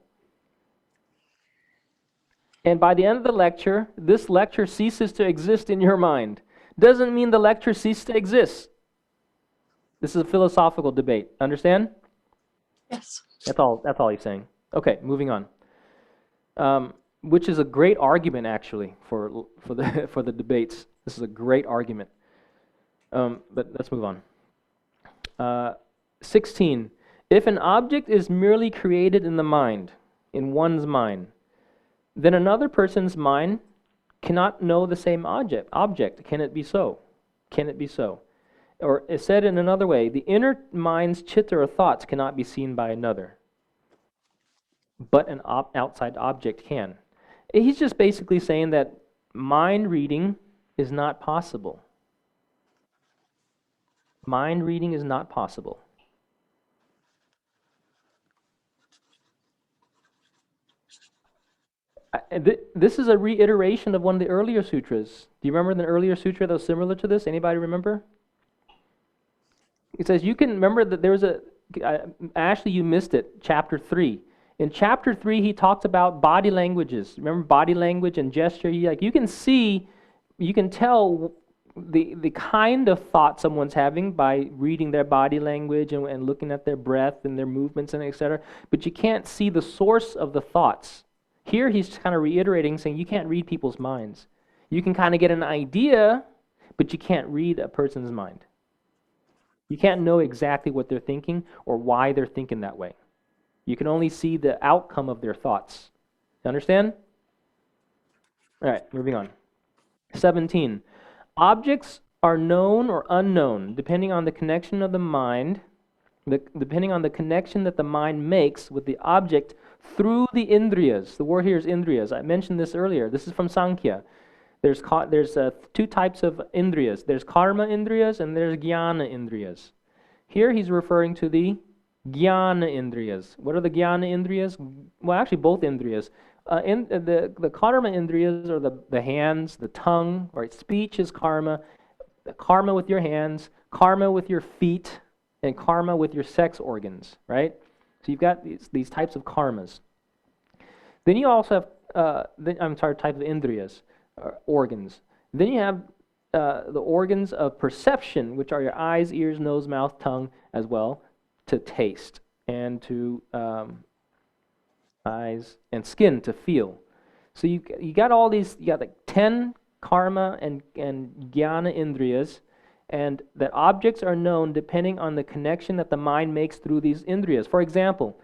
and by the end of the lecture, this lecture ceases to exist in your mind, doesn't mean the lecture ceased to exist. This is a philosophical debate. Understand? Yes. That's all he's saying. Okay, moving on. Which is a great argument actually for the debates. This is a great argument. But let's move on. 16. If an object is merely created in the mind, in one's mind, then another person's mind cannot know the same object. Can it be so? Can it be so? Or it's said in another way, the inner mind's chitta or thoughts cannot be seen by another, but an outside object can. He's just basically saying that mind reading is not possible. Mind reading is not possible. This is a reiteration of one of the earlier sutras. Do you remember the earlier sutra that was similar to this? Anybody remember? It says, you can remember that there was actually you missed it, chapter 3. In chapter 3, he talks about body languages. Remember body language and gesture? You can tell the kind of thought someone's having by reading their body language and looking at their breath and their movements and etc. But you can't see the source of the thoughts. Here he's kind of reiterating, saying you can't read people's minds. You can kind of get an idea, but you can't read a person's mind. You can't know exactly what they're thinking or why they're thinking that way. You can only see the outcome of their thoughts. You understand? All right, moving on. 17. Objects are known or unknown depending on the connection of the mind, depending on the connection that the mind makes with the object through the indriyas. The word here is indriyas. I mentioned this earlier. This is from Sankhya. There's two types of indriyas. There's karma indriyas and there's jnana indriyas. Here he's referring to the jnana indriyas. What are the jnana indriyas? Well, actually both indriyas. The karma indriyas are the hands, the tongue, right? Speech is karma. Karma with your hands, karma with your feet, and karma with your sex organs, right? So you've got these types of karmas. Then you also have, type of indriyas, organs. Then you have the organs of perception, which are your eyes, ears, nose, mouth, tongue, as well, to taste, and to eyes and skin to feel. So you got all these, you got like 10 karma and jnana indriyas, and that objects are known depending on the connection that the mind makes through these indriyas. For example,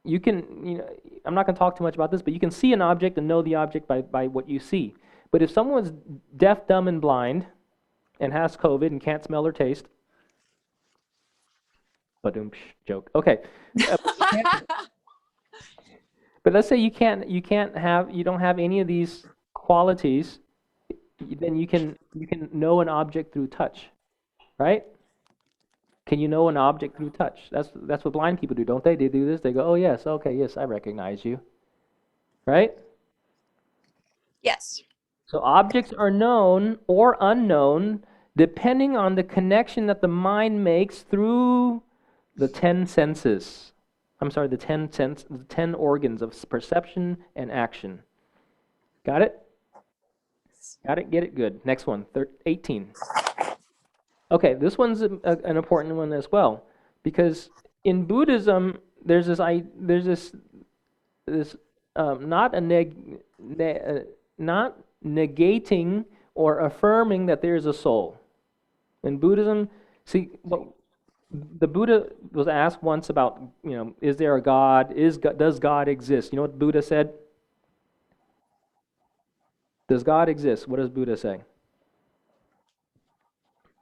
you can, I'm not going to talk too much about this, but you can see an object and know the object by what you see. But if someone's deaf, dumb, and blind and has COVID and can't smell or taste, joke. Okay. But let's say you don't have any of these qualities, then you can know an object through touch, right? Can you know an object through touch? That's what blind people do, don't they? They do this. They go, "Oh yes, okay, yes, I recognize you," right? Yes. So objects are known or unknown depending on the connection that the mind makes through the 10 senses. I'm sorry, the 10 organs of perception and action. Got it? Got it? Get it? Good. Next one, 18. Okay, this one's an important one as well, because in Buddhism, there's this not negating or affirming that there is a soul. In Buddhism, see, the Buddha was asked once about, is there a God? Does God exist? You know what Buddha said? Does God exist? What does Buddha say?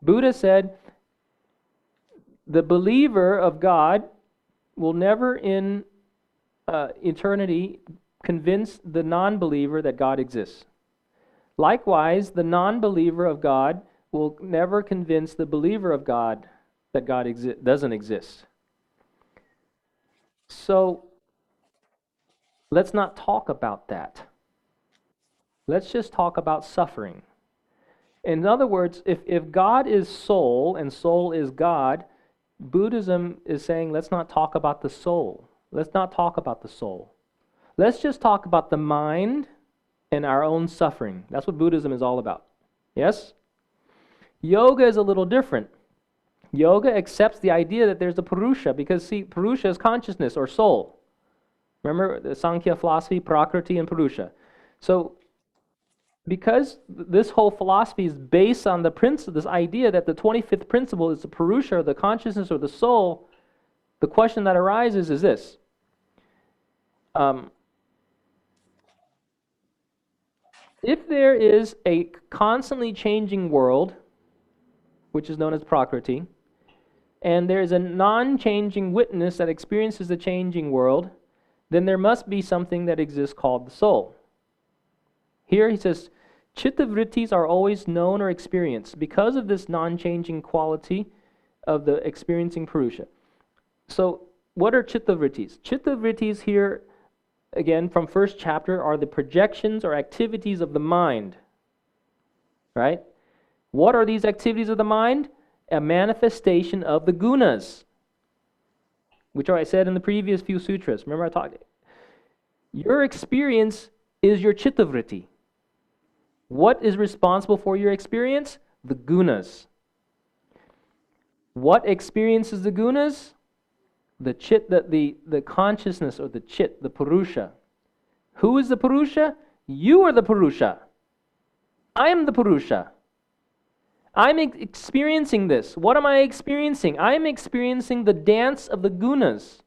Buddha said, the believer of God will never in eternity convince the non-believer that God exists. Likewise, the non-believer of God will never convince the believer of God that God doesn't exist. So let's not talk about that. Let's just talk about suffering. In other words, if God is soul and soul is God, Buddhism is saying let's not talk about the soul. Let's not talk about the soul. Let's just talk about the mind and our own suffering. That's what Buddhism is all about. Yes? Yoga is a little different. Yoga accepts the idea that there's a Purusha, because see, Purusha is consciousness or soul. Remember the Sankhya philosophy, Prakriti and Purusha. So because this whole philosophy is based on the principle, this idea that the 25th principle is the Purusha, or the consciousness, or the soul, the question that arises is this. If there is a constantly changing world, which is known as Prakriti, and there is a non-changing witness that experiences the changing world, then there must be something that exists called the soul. Here he says, chitta vrittis are always known or experienced because of this non-changing quality of the experiencing Purusha. So what are chitta vrittis? Chitta vrittis here, again, from first chapter, are the projections or activities of the mind. Right? What are these activities of the mind? A manifestation of the gunas, which I said in the previous few sutras. Remember I talked? Your experience is your chitta vritti. What is responsible for your experience? The gunas. What experiences the gunas? The chit, the consciousness, or the chit, the Purusha. Who is the Purusha? You are the Purusha. I am the Purusha. I'm experiencing this. What am I experiencing? I'm experiencing the dance of the gunas.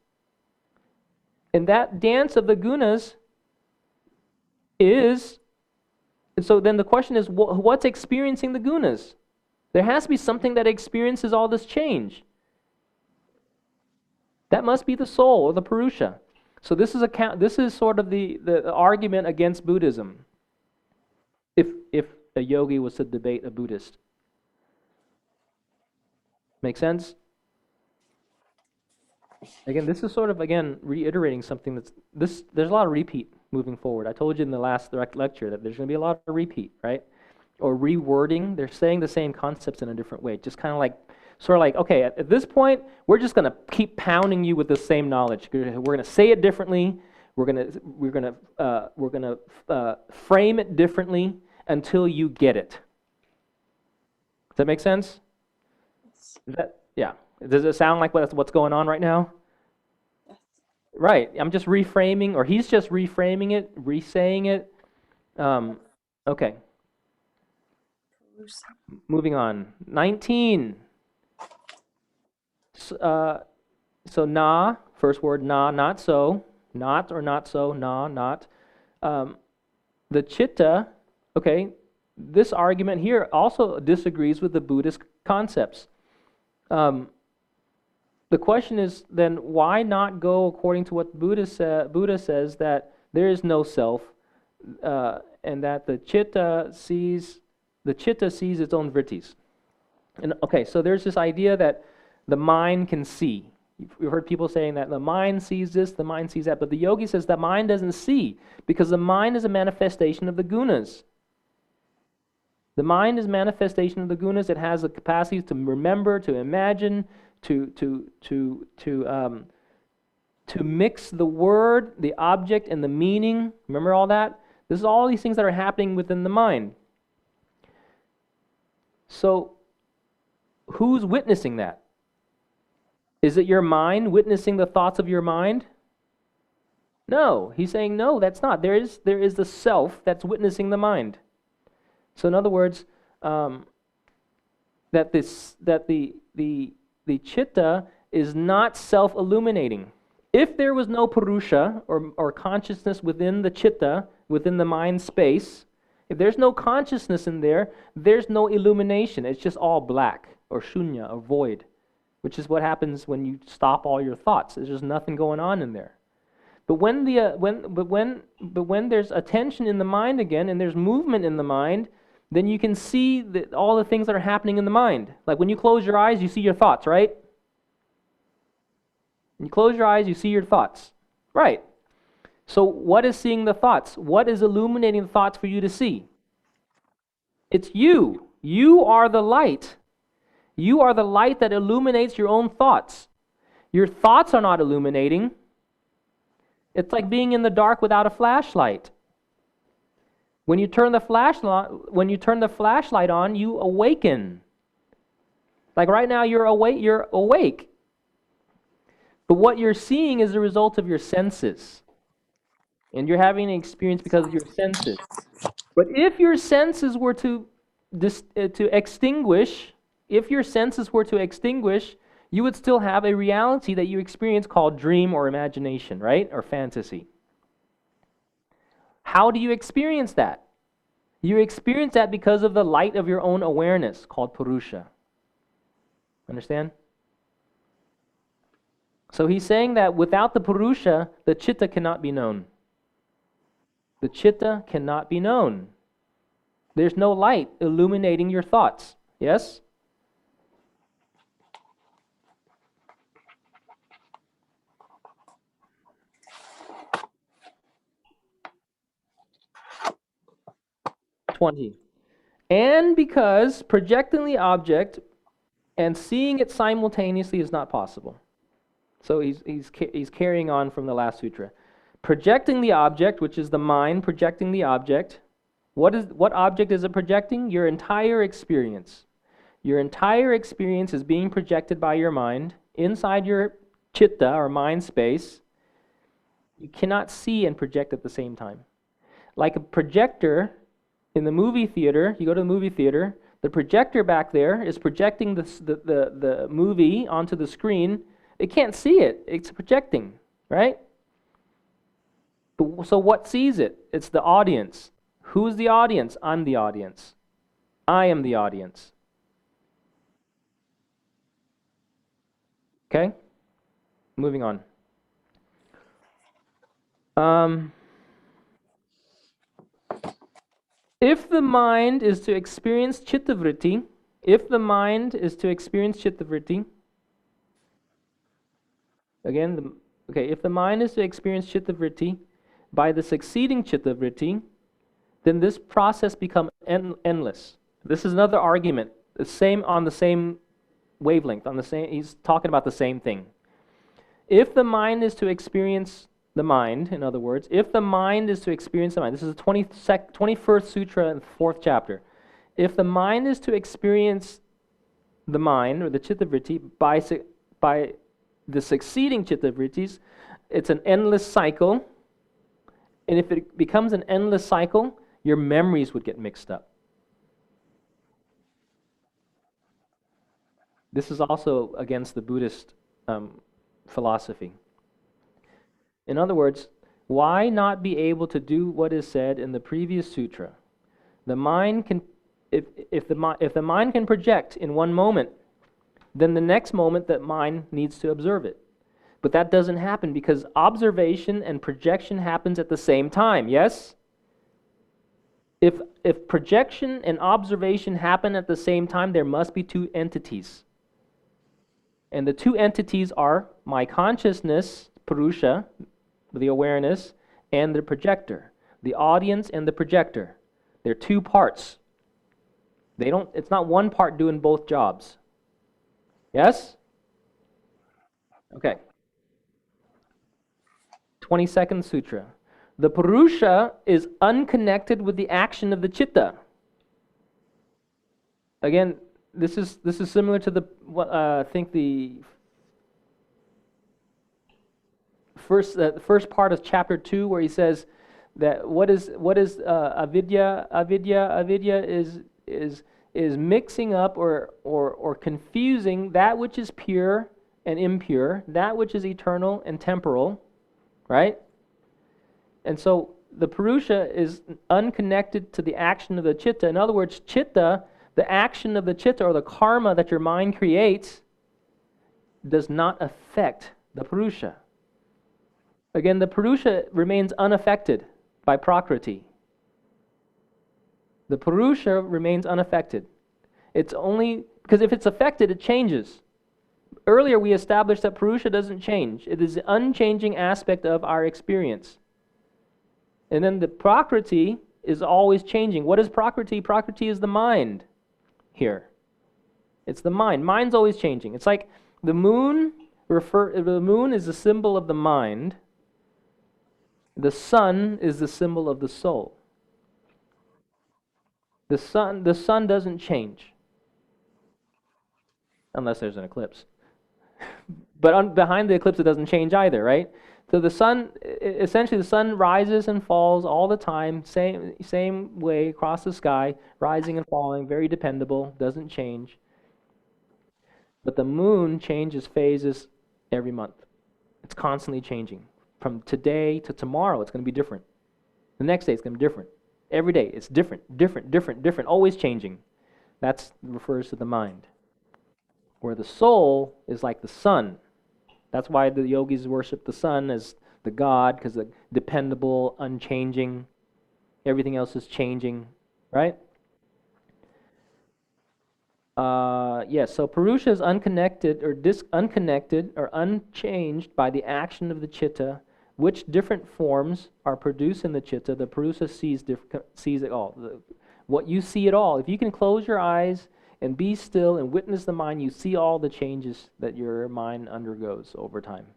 And that dance of the gunas is, and so then the question is, what's experiencing the gunas? There has to be something that experiences all this change. That must be the soul or the Purusha. So this is sort of the argument against Buddhism. If a yogi was to debate a Buddhist. Make sense? Again, this is sort of, reiterating something there's a lot of repeat moving forward. I told you in the last direct lecture that there's going to be a lot of repeat, right? Or rewording. They're saying the same concepts in a different way. Just kind of like, okay, at this point, we're just going to keep pounding you with the same knowledge. We're going to say it differently. We're going to frame it differently until you get it. Does that make sense? Does it sound like what's going on right now? Yes. Right. I'm just reframing, or he's just reframing it, re-saying it, Okay, moving on. 19. So na, first word na, not so, not or not so, na, not. Um, the chitta, okay, this argument here also disagrees with the Buddhist concepts. The question is then, why not go according to what Buddha says, that there is no self, and that the chitta sees its own vrittis. And okay, so there's this idea that the mind can see. You've heard people saying that the mind sees this, the mind sees that, but the yogi says the mind doesn't see, because the mind is a manifestation of the gunas. The mind is a manifestation of the gunas. It has the capacity to remember, to imagine, to mix the word, the object, and the meaning. Remember all that? This is all these things that are happening within the mind. So, who's witnessing that? Is it your mind witnessing the thoughts of your mind? No. He's saying, no, that's not. There is the self that's witnessing the mind. So in other words, that the chitta is not self-illuminating. If there was no purusha or consciousness within the chitta, within the mind space, if there's no consciousness in there, there's no illumination. It's just all black or shunya or void, which is what happens when you stop all your thoughts. There's just nothing going on in there. But when there's attention in the mind again, and there's movement in the mind, then you can see all the things that are happening in the mind. Like when you close your eyes, you see your thoughts, right? When you close your eyes, you see your thoughts. Right. So what is seeing the thoughts? What is illuminating the thoughts for you to see? It's you. You are the light. You are the light that illuminates your own thoughts. Your thoughts are not illuminating. It's like being in the dark without a flashlight. When you turn the flashlight on, you awaken. Like right now, you're awake. But what you're seeing is the result of your senses. And you're having an experience because of your senses. But if your senses were to extinguish, you would still have a reality that you experience called dream or imagination, right? Or fantasy. How do you experience that? You experience that because of the light of your own awareness called purusha. Understand? So he's saying that without the purusha, the chitta cannot be known. The chitta cannot be known. There's no light illuminating your thoughts. Yes? And because projecting the object and seeing it simultaneously is not possible. So he's carrying on from the last sutra. Projecting the object, which is the mind projecting the object. What object is it projecting? Your entire experience. Your entire experience is being projected by your mind inside your chitta or mind space. You cannot see and project at the same time. Like a projector in the movie theater, you go to the movie theater, the projector back there is projecting the movie onto the screen. It can't see it. It's projecting, right? So what sees it? It's the audience. Who's the audience? I'm the audience. I am the audience. Okay? Moving on. If the mind is to experience chittavritti, if the mind is to experience chittavritti, again, if the mind is to experience chittavritti by the succeeding chittavritti, then this process becomes endless. This is another argument, on the same wavelength, he's talking about the same thing. If the mind is to experience the mind, in other words, if the mind is to experience the mind, this is the 21st sutra in the 4th chapter. If the mind is to experience the mind, or the chittavritti, by the succeeding chittavrittis, it's an endless cycle. And if it becomes an endless cycle, Your memories would get mixed up. This is also against the Buddhist philosophy. In other words, why not be able to do what is said in the previous sutra? The mind can, if the mind can project in one moment, then the next moment that mind needs to observe it. But that doesn't happen because observation and projection happens at the same time, yes? If projection and observation happen at the same time, there must be two entities. And the two entities are my consciousness, Purusha, the awareness, and the projector, the audience and the projector. They're two parts. It's not one part doing both jobs. Yes? Okay. 22nd Sutra. The Purusha is unconnected with the action of the Chitta. Again, this is similar to I think the first part of chapter 2, where he says that what is avidya? Avidya is mixing up or confusing that which is pure and impure, that which is eternal and temporal, right? And so the Purusha is unconnected to the action of the Chitta. In other words, Chitta, the action of the Chitta or the karma that your mind creates, does not affect the Purusha. Again, the Purusha remains unaffected by Prakriti. The Purusha remains unaffected. It's only because if it's affected, it changes. Earlier we established that Purusha doesn't change. It is the unchanging aspect of our experience. And then the Prakriti is always changing. What is Prakriti? Prakriti is the mind here. It's the mind. Mind's always changing. It's like the moon. The moon is the symbol of the mind. The sun is the symbol of the soul. The sun doesn't change unless there's an eclipse. But behind the eclipse, it doesn't change either, right? So the sun, essentially, the sun rises and falls all the time, same way across the sky, rising and falling, very dependable, doesn't change. But the moon changes phases every month. It's constantly changing. From today to tomorrow, it's going to be different. The next day, it's going to be different. Every day, it's different, always changing. That refers to the mind. Where the soul is like the sun. That's why the yogis worship the sun as the god, because it's dependable, unchanging. Everything else is changing, right? Yes, so Purusha is unconnected or unchanged by the action of the Chitta. Which different forms are produced in the Chitta? The Purusha sees it all. What you see it all. If you can close your eyes and be still and witness the mind, you see all the changes that your mind undergoes over time.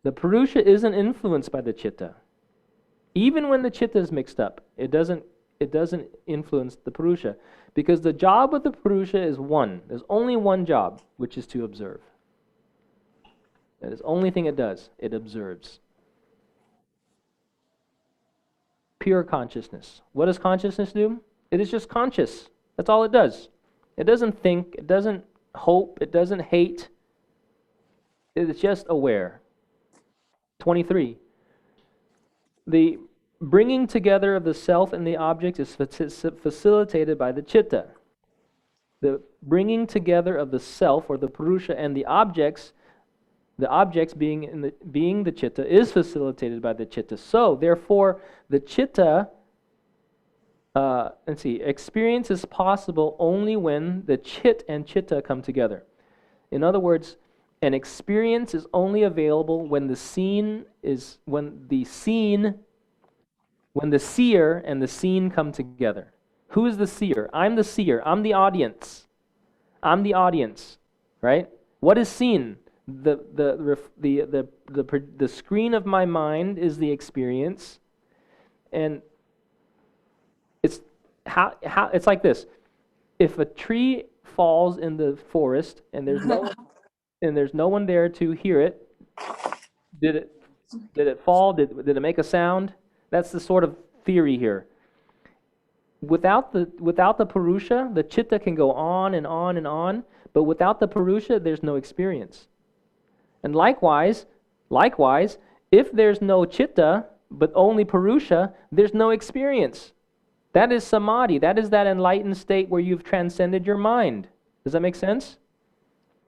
The Purusha isn't influenced by the Chitta. Even when the Chitta is mixed up, it doesn't influence the Purusha, because the job of the Purusha is one. There's only one job, which is to observe. That is the only thing it does. It observes. Pure consciousness. What does consciousness do? It is just conscious. That's all it does. It doesn't think. It doesn't hope. It doesn't hate. It is just aware. 23. The bringing together of the self and the object is facilitated by the Chitta. The bringing together of the self, or the Purusha, and the objects being the Chitta, is facilitated by the Chitta. So, therefore, the Chitta, experience is possible only when the Chit and Chitta come together. In other words, an experience is only available when the seer and the seen come together. Who is the seer? I'm the seer. I'm the audience. Right? What is seen? The screen of my mind is the experience, and it's it's like this. If a tree falls in the forest and there's no one there to hear it, did it fall? Did it make a sound? That's the sort of theory here. Without the Purusha, the Chitta can go on and on and on, but without the Purusha, there's no experience. And likewise, if there's no Chitta, but only Purusha, there's no experience. That is Samadhi. That is that enlightened state where you've transcended your mind. Does that make sense?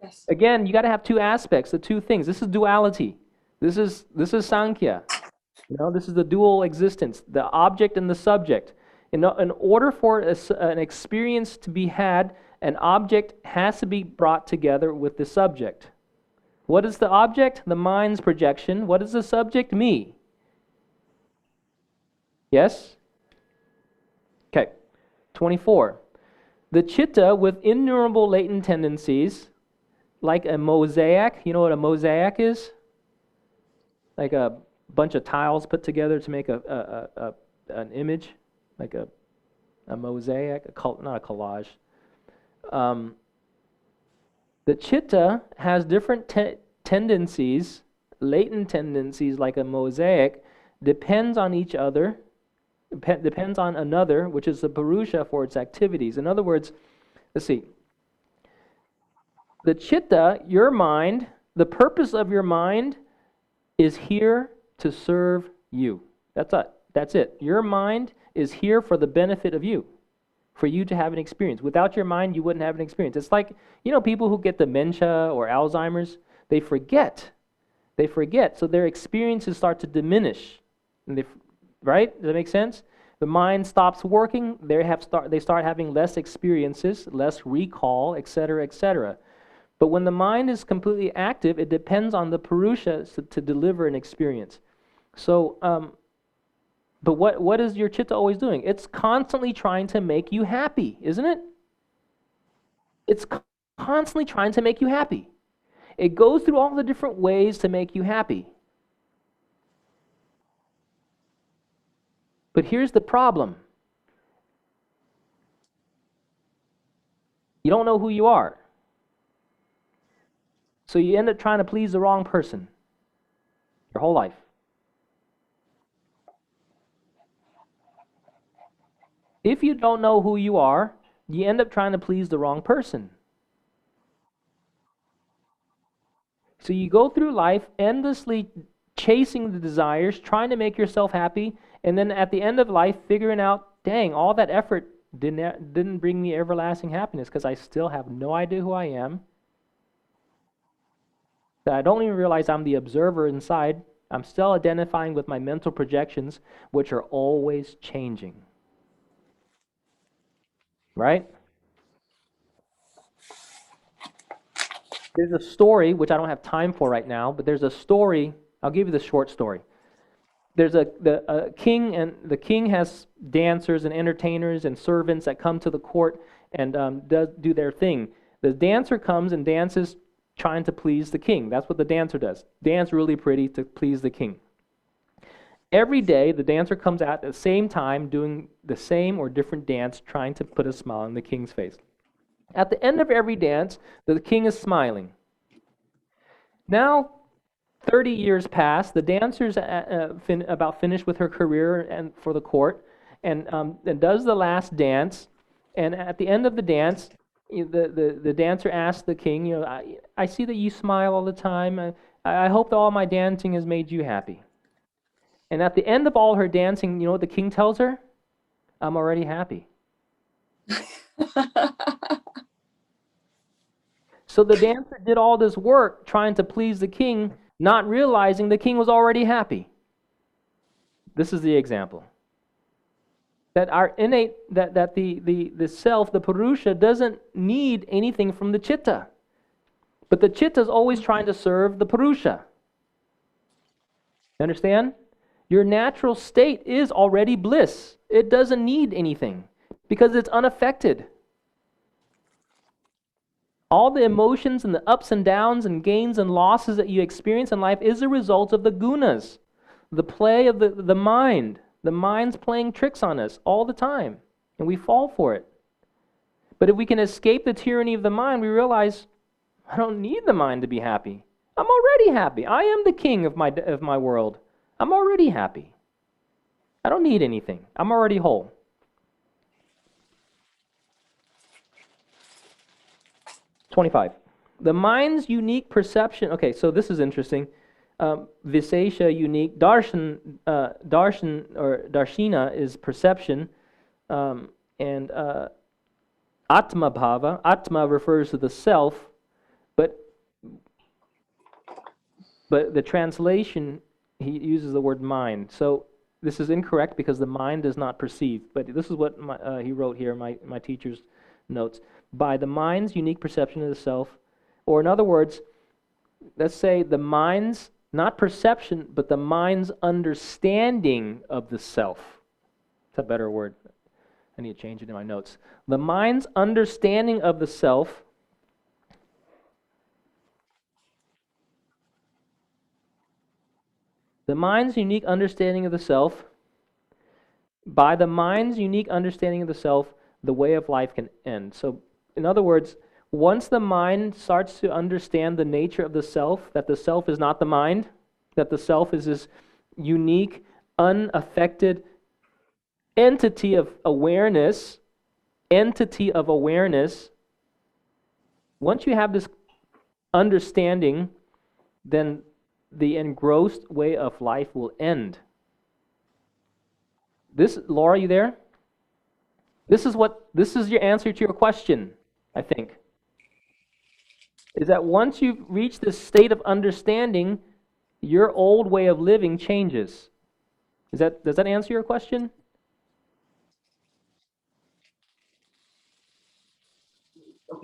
Yes. Again, you got to have two aspects, the two things. This is duality. This is Sankhya. This is the dual existence, the object and the subject. In order for an experience to be had, an object has to be brought together with the subject. What is the object? The mind's projection. What is the subject? Me. Yes? Okay. 24. The chitta with innumerable latent tendencies, like a mosaic. You know what a mosaic is? Like a bunch of tiles put together to make an image, like a mosaic, not a collage. The chitta has different tendencies, latent tendencies, like a mosaic, depends on each other, depends on another, which is the Purusha for its activities. In other words, let's see. The chitta, your mind, the purpose of your mind is here to serve you. That's it. Your mind is here for the benefit of you, for you to have an experience. Without your mind, you wouldn't have an experience. It's like, people who get dementia or Alzheimer's, they forget. So their experiences start to diminish. Right? Does that make sense? The mind stops working, they start having less experiences, less recall, etc., etc. But when the mind is completely active, it depends on the Purusha to deliver an experience. So, but what is your chitta always doing? It's constantly trying to make you happy, isn't it? It's constantly trying to make you happy. It goes through all the different ways to make you happy. But here's the problem. You don't know who you are. So you end up trying to please the wrong person your whole life. If you don't know who you are, you end up trying to please the wrong person. So you go through life endlessly chasing the desires, trying to make yourself happy, and then at the end of life figuring out, dang, all that effort didn't bring me everlasting happiness because I still have no idea who I am. That I don't even realize I'm the observer inside. I'm still identifying with my mental projections, which are always changing. Right? There's a story, which I don't have time for right now, but there's a story. I'll give you the short story. There's a king, and the king has dancers and entertainers and servants that come to the court and do their thing. The dancer comes and dances trying to please the king. That's what the dancer does. Dance really pretty to please the king. Every day, the dancer comes out at the same time doing the same or different dance, trying to put a smile on the king's face. At the end of every dance, the king is smiling. Now, 30 years pass. The dancer's about finished with her career and for the court, and does the last dance. And at the end of the dance, the dancer asks the king, I see that you smile all the time. I hope that all my dancing has made you happy. And at the end of all her dancing, you know what the king tells her? I'm already happy. So the dancer did all this work trying to please the king, not realizing the king was already happy. This is the example. That our innate, that the self, the Purusha, doesn't need anything from the Chitta. But the Chitta is always trying to serve the Purusha. You understand? Your natural state is already bliss. It doesn't need anything because it's unaffected. All the emotions and the ups and downs and gains and losses that you experience in life is a result of the gunas, the play of the mind. The mind's playing tricks on us all the time, and we fall for it. But if we can escape the tyranny of the mind, we realize, I don't need the mind to be happy. I'm already happy. I am the king of my world. I'm already happy. I don't need anything. I'm already whole. '25. The mind's unique perception. Okay, so this is interesting. Visesha, unique. Darshan or darshina is perception, and Atma bhava. Atma refers to the self, but the translation, he uses the word mind. So this is incorrect because the mind does not perceive. But this is what he wrote here, my teacher's notes. By the mind's unique perception of the self, or in other words, let's say the mind's, not perception, but the mind's understanding of the self. It's a better word. I need to change it in my notes. The mind's understanding of the self the mind's unique understanding of the self, by the mind's unique understanding of the self, the way of life can end. So, in other words, once the mind starts to understand the nature of the self, that the self is not the mind, that the self is this unique, unaffected entity of awareness, once you have this understanding, then the engrossed way of life will end. Laura, you there? This is your answer to your question, I think. Is that once you've reached this state of understanding, your old way of living changes. Does that answer your question?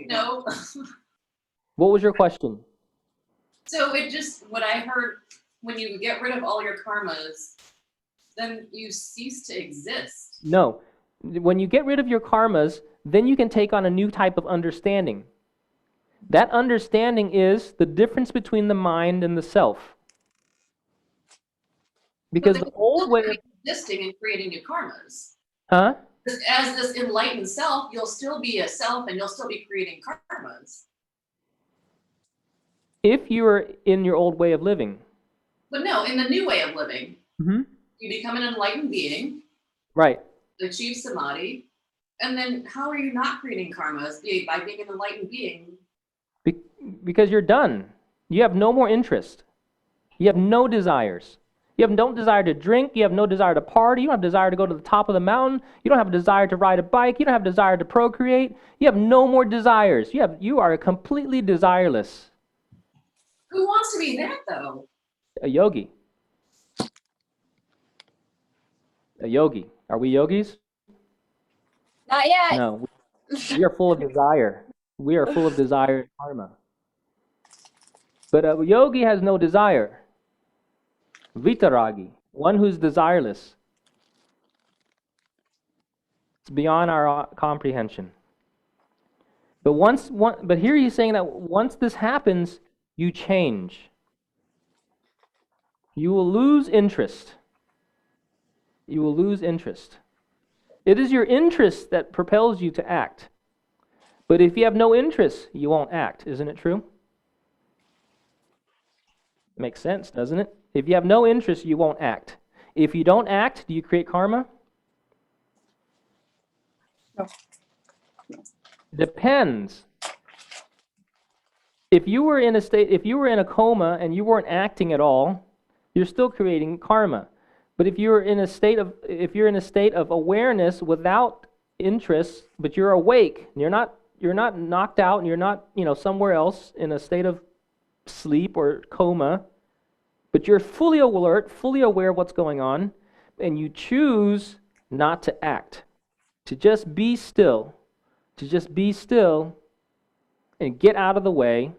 No. What was your question? So what I heard, when you get rid of all your karmas, then you cease to exist. No. When you get rid of your karmas, then you can take on a new type of understanding. That understanding is the difference between the mind and the self. Because the old way of existing and creating new karmas. Huh? As this enlightened self, you'll still be a self and you'll still be creating karmas. If you are in your old way of living. But no, in the new way of living, Mm-hmm. you become an enlightened being. Right. Achieve samadhi. And then how are you not creating karmas by being an enlightened being? Because you're done. You have no more interest. You have no desires. You have no desire to drink. You have no desire to party. You don't have desire to go to the top of the mountain. You don't have a desire to ride a bike. You don't have a desire to procreate. You have no more desires. You are completely desireless. Who wants to be that though? A yogi. A yogi. Are we yogis? Not yet. No. We are full of desire. We are full of desire and karma. But a yogi has no desire. Vitaragi, one who's desireless. It's beyond our comprehension. But here he's saying that once this happens, you change. You will lose interest. You will lose interest. It is your interest that propels you to act. But if you have no interest, you won't act. Isn't it true? Makes sense, doesn't it? If you have no interest, you won't act. If you don't act, do you create karma? No. Depends. If you were in a coma and you weren't acting at all, you're still creating karma. But if you're in a state of awareness without interest, but you're awake, you're not knocked out, and you're not, somewhere else in a state of sleep or coma, but you're fully alert, fully aware of what's going on, and you choose not to act, to just be still, and get out of the way.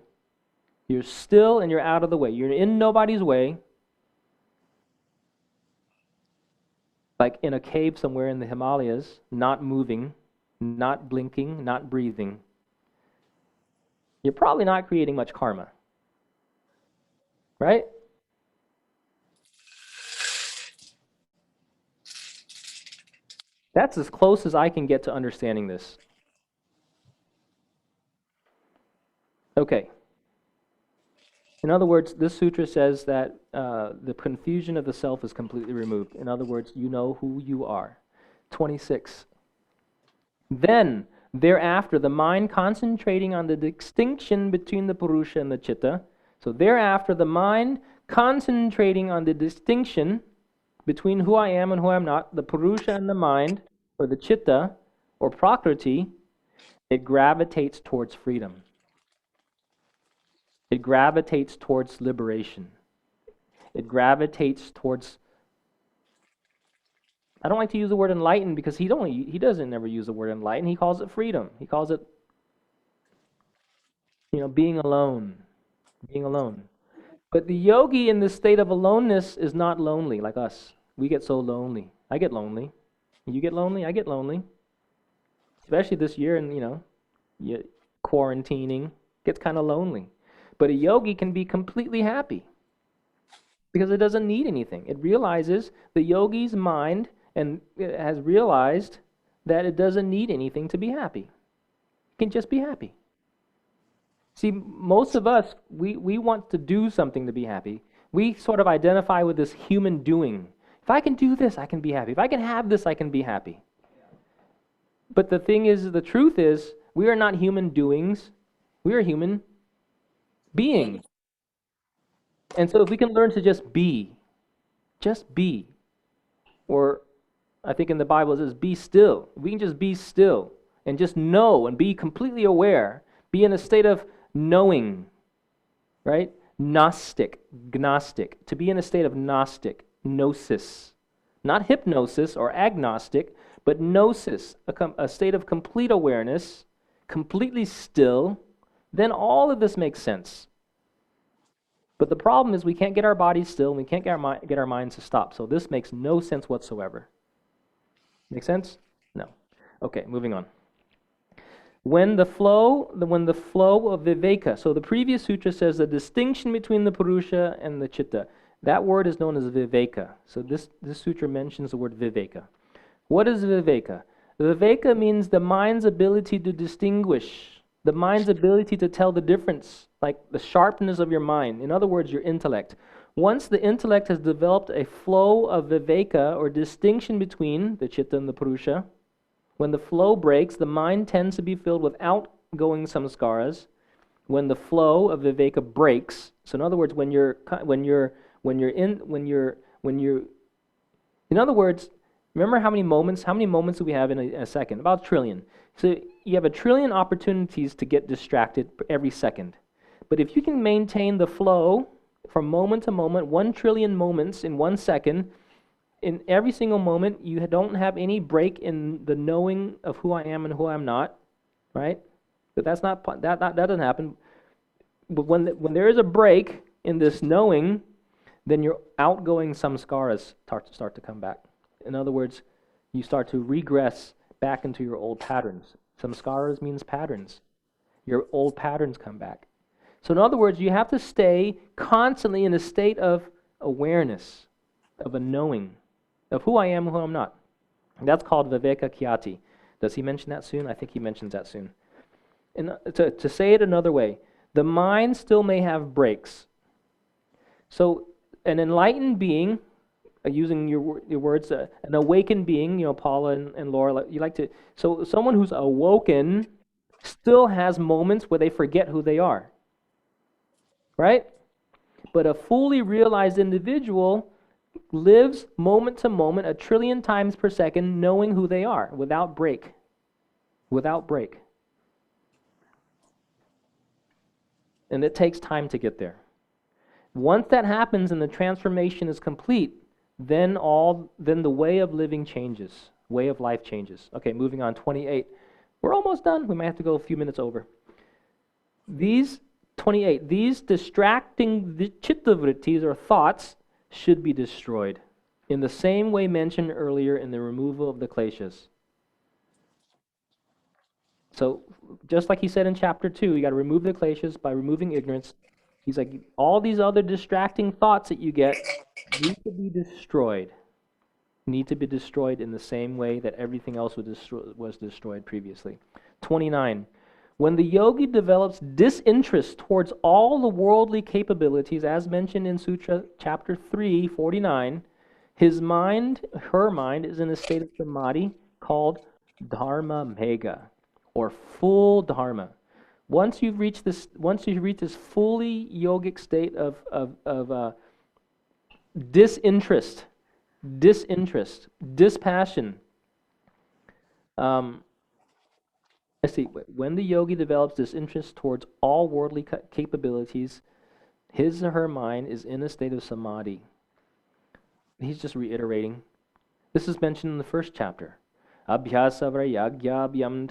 You're still and you're out of the way. You're in nobody's way, like in a cave somewhere in the Himalayas, not moving, not blinking, not breathing. You're probably not creating much karma. Right? That's as close as I can get to understanding this. Okay. In other words, this sutra says that the confusion of the self is completely removed. In other words, you know who you are. 26. Then, thereafter, the mind concentrating on the distinction between the Purusha and the Chitta. So thereafter, the mind concentrating on the distinction between who I am and who I'm not, the Purusha and the mind, or the Chitta, or Prakriti, it gravitates towards freedom. It gravitates towards liberation. It gravitates towards, I don't like to use the word enlightened because he doesn't never use the word enlightened. He calls it freedom. He calls it, being alone. Being alone. But the yogi in this state of aloneness is not lonely like us. We get so lonely. I get lonely. You get lonely? I get lonely. Especially this year and, quarantining. Gets kind of lonely. But a yogi can be completely happy because it doesn't need anything. It realizes, the yogi's mind and it has realized that it doesn't need anything to be happy. It can just be happy. See, most of us, we want to do something to be happy. We sort of identify with this human doing. If I can do this, I can be happy. If I can have this, I can be happy. But the thing is, the truth is, we are not human doings. We are human beings. And so if we can learn to just be, or I think in the Bible it says be still. We can just be still and just know and be completely aware, be in a state of knowing, right? Gnostic, to be in a state of Gnostic, gnosis. Not hypnosis or agnostic, but gnosis, a state of complete awareness, completely still, then all of this makes sense. But the problem is we can't get our bodies still, and we can't get our minds to stop. So this makes no sense whatsoever. Make sense? No. Okay, moving on. When the flow of viveka, so the previous sutra says the distinction between the Purusha and the Chitta. That word is known as viveka. So this sutra mentions the word viveka. What is viveka? Viveka means the mind's ability to distinguish, the mind's ability to tell the difference, like the sharpness of your mind. In other words, your intellect. Once the intellect has developed a flow of viveka, or distinction between the Chitta and the Purusha, when the flow breaks, the mind tends to be filled with outgoing samskaras. When the flow of viveka breaks, so in other words, in other words, remember how many moments do we have in a second? About a trillion. So you have a trillion opportunities to get distracted every second. But if you can maintain the flow from moment to moment, 1 trillion moments in 1 second, in every single moment, you don't have any break in the knowing of who I am and who I'm not, right? But that doesn't happen. But when there is a break in this knowing, then your outgoing samskaras start to come back. In other words, you start to regress back into your old patterns. Samskaras means patterns. Your old patterns come back. So in other words, you have to stay constantly in a state of awareness, of a knowing, of who I am and who I'm not. And that's called viveka khyati. Does he mention that soon? I think he mentions that soon. And to say it another way, the mind still may have breaks. So an enlightened being, using your words, an awakened being, Paula and Laura, so someone who's awoken still has moments where they forget who they are, right? But a fully realized individual lives moment to moment, 1 trillion times per second, knowing who they are, without break. And it takes time to get there. Once that happens and the transformation is complete, then the way of living changes, way of life changes. Okay, moving on, 28. We're almost done. We might have to go a few minutes over. These distracting chittavrittis, or thoughts, should be destroyed in the same way mentioned earlier in the removal of the kleshas. So just like he said in chapter 2, you got to remove the kleshas by removing ignorance. He's like, all these other distracting thoughts that you get need to be destroyed. Need to be destroyed in the same way that everything else was destroyed previously. 29. When the yogi develops disinterest towards all the worldly capabilities, as mentioned in Sutra chapter 3, 49, his mind, her mind, is in a state of samadhi called dharma mega, or full dharma. Once you reach this fully yogic state of disinterest, dispassion. Let's see. When the yogi develops disinterest towards all worldly capabilities, his or her mind is in a state of samadhi. He's just reiterating. This is mentioned in the first chapter. Abhyasa vairagya abhyam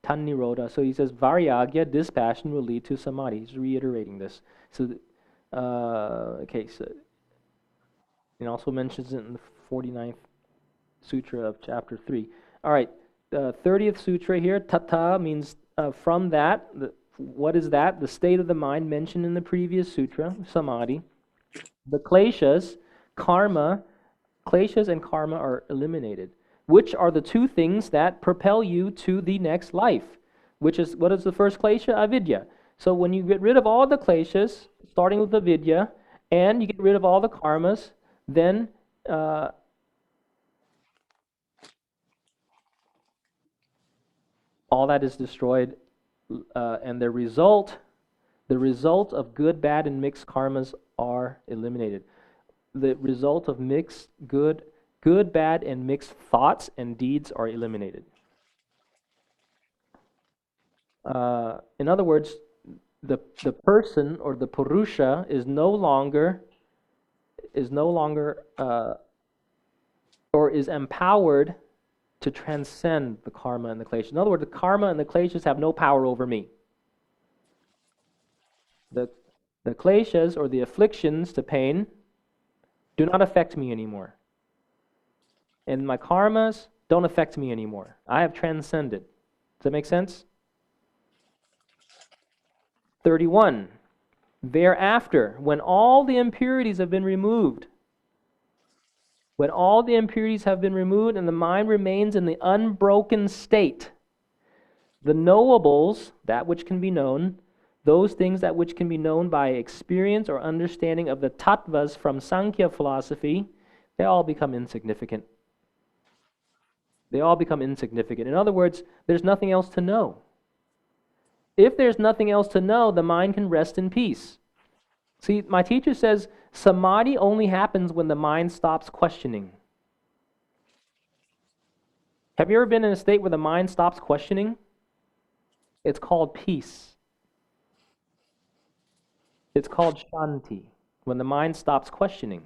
tannirodha. So he says vairagya, dispassion, will lead to samadhi. He's reiterating this. So, okay, so it also mentions it in the 49th sutra of chapter 3. All right, the 30th sutra here, tata, means from that. What is that? The state of the mind mentioned in the previous sutra, samadhi. The kleshas, kleshas and karma are eliminated, which are the two things that propel you to the next life. Which is, what is the first klesha? Avidya. So when you get rid of all the kleshas, starting with avidya, and you get rid of all the karmas, then all that is destroyed, and the result of good, bad, and mixed karmas are eliminated. The result of mixed good, bad, and mixed thoughts and deeds are eliminated. In other words, the person or the purusha is no longer or is empowered to transcend the karma and the kleshas. In other words, the karma and the kleshas have no power over me. The kleshas, or the afflictions to pain, do not affect me anymore. And my karmas don't affect me anymore. I have transcended. Does that make sense? 31. Thereafter, when all the impurities have been removed, and the mind remains in the unbroken state, the knowables, that which can be known, those things that which can be known by experience or understanding of the tattvas from Sankhya philosophy, they all become insignificant. In other words, there's nothing else to know. If there's nothing else to know, the mind can rest in peace. See, my teacher says samadhi only happens when the mind stops questioning. Have you ever been in a state where the mind stops questioning? It's called peace. It's called shanti, when the mind stops questioning.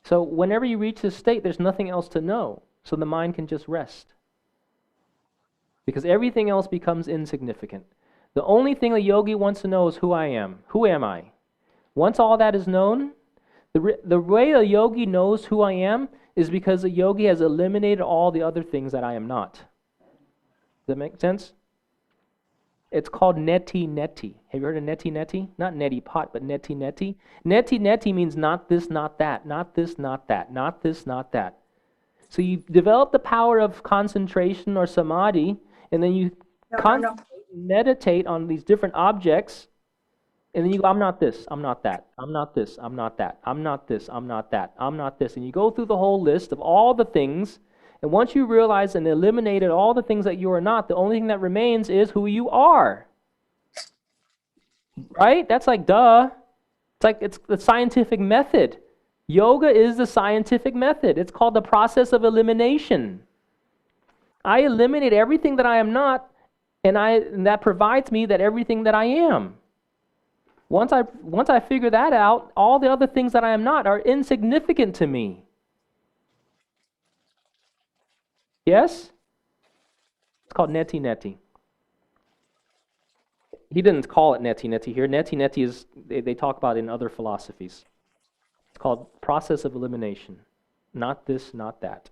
So whenever you reach this state, there's nothing else to know, so the mind can just rest. Because everything else becomes insignificant. The only thing a yogi wants to know is who I am. Who am I? Once all that is known, the way a yogi knows who I am is because a yogi has eliminated all the other things that I am not. Does that make sense? It's called neti neti. Have you heard of neti neti? Not neti pot, but neti neti. Neti neti means not this, not that, not this, not that, not this, not that. So you develop the power of concentration or samadhi, and then you meditate on these different objects, and then you go, I'm not this, I'm not that, I'm not this, I'm not that, I'm not this, I'm not that, I'm not this. And you go through the whole list of all the things, and once you realize and eliminated all the things that you are not, the only thing that remains is who you are. Right? That's like duh. It's the scientific method. Yoga is the scientific method. It's called the process of elimination. I eliminate everything that I am not, and that provides me that everything that I am. Once I figure that out, all the other things that I am not are insignificant to me. Yes? It's called neti neti. He didn't call it neti neti here. Neti neti is, they talk about it in other philosophies. It's called process of elimination. Not this, not that.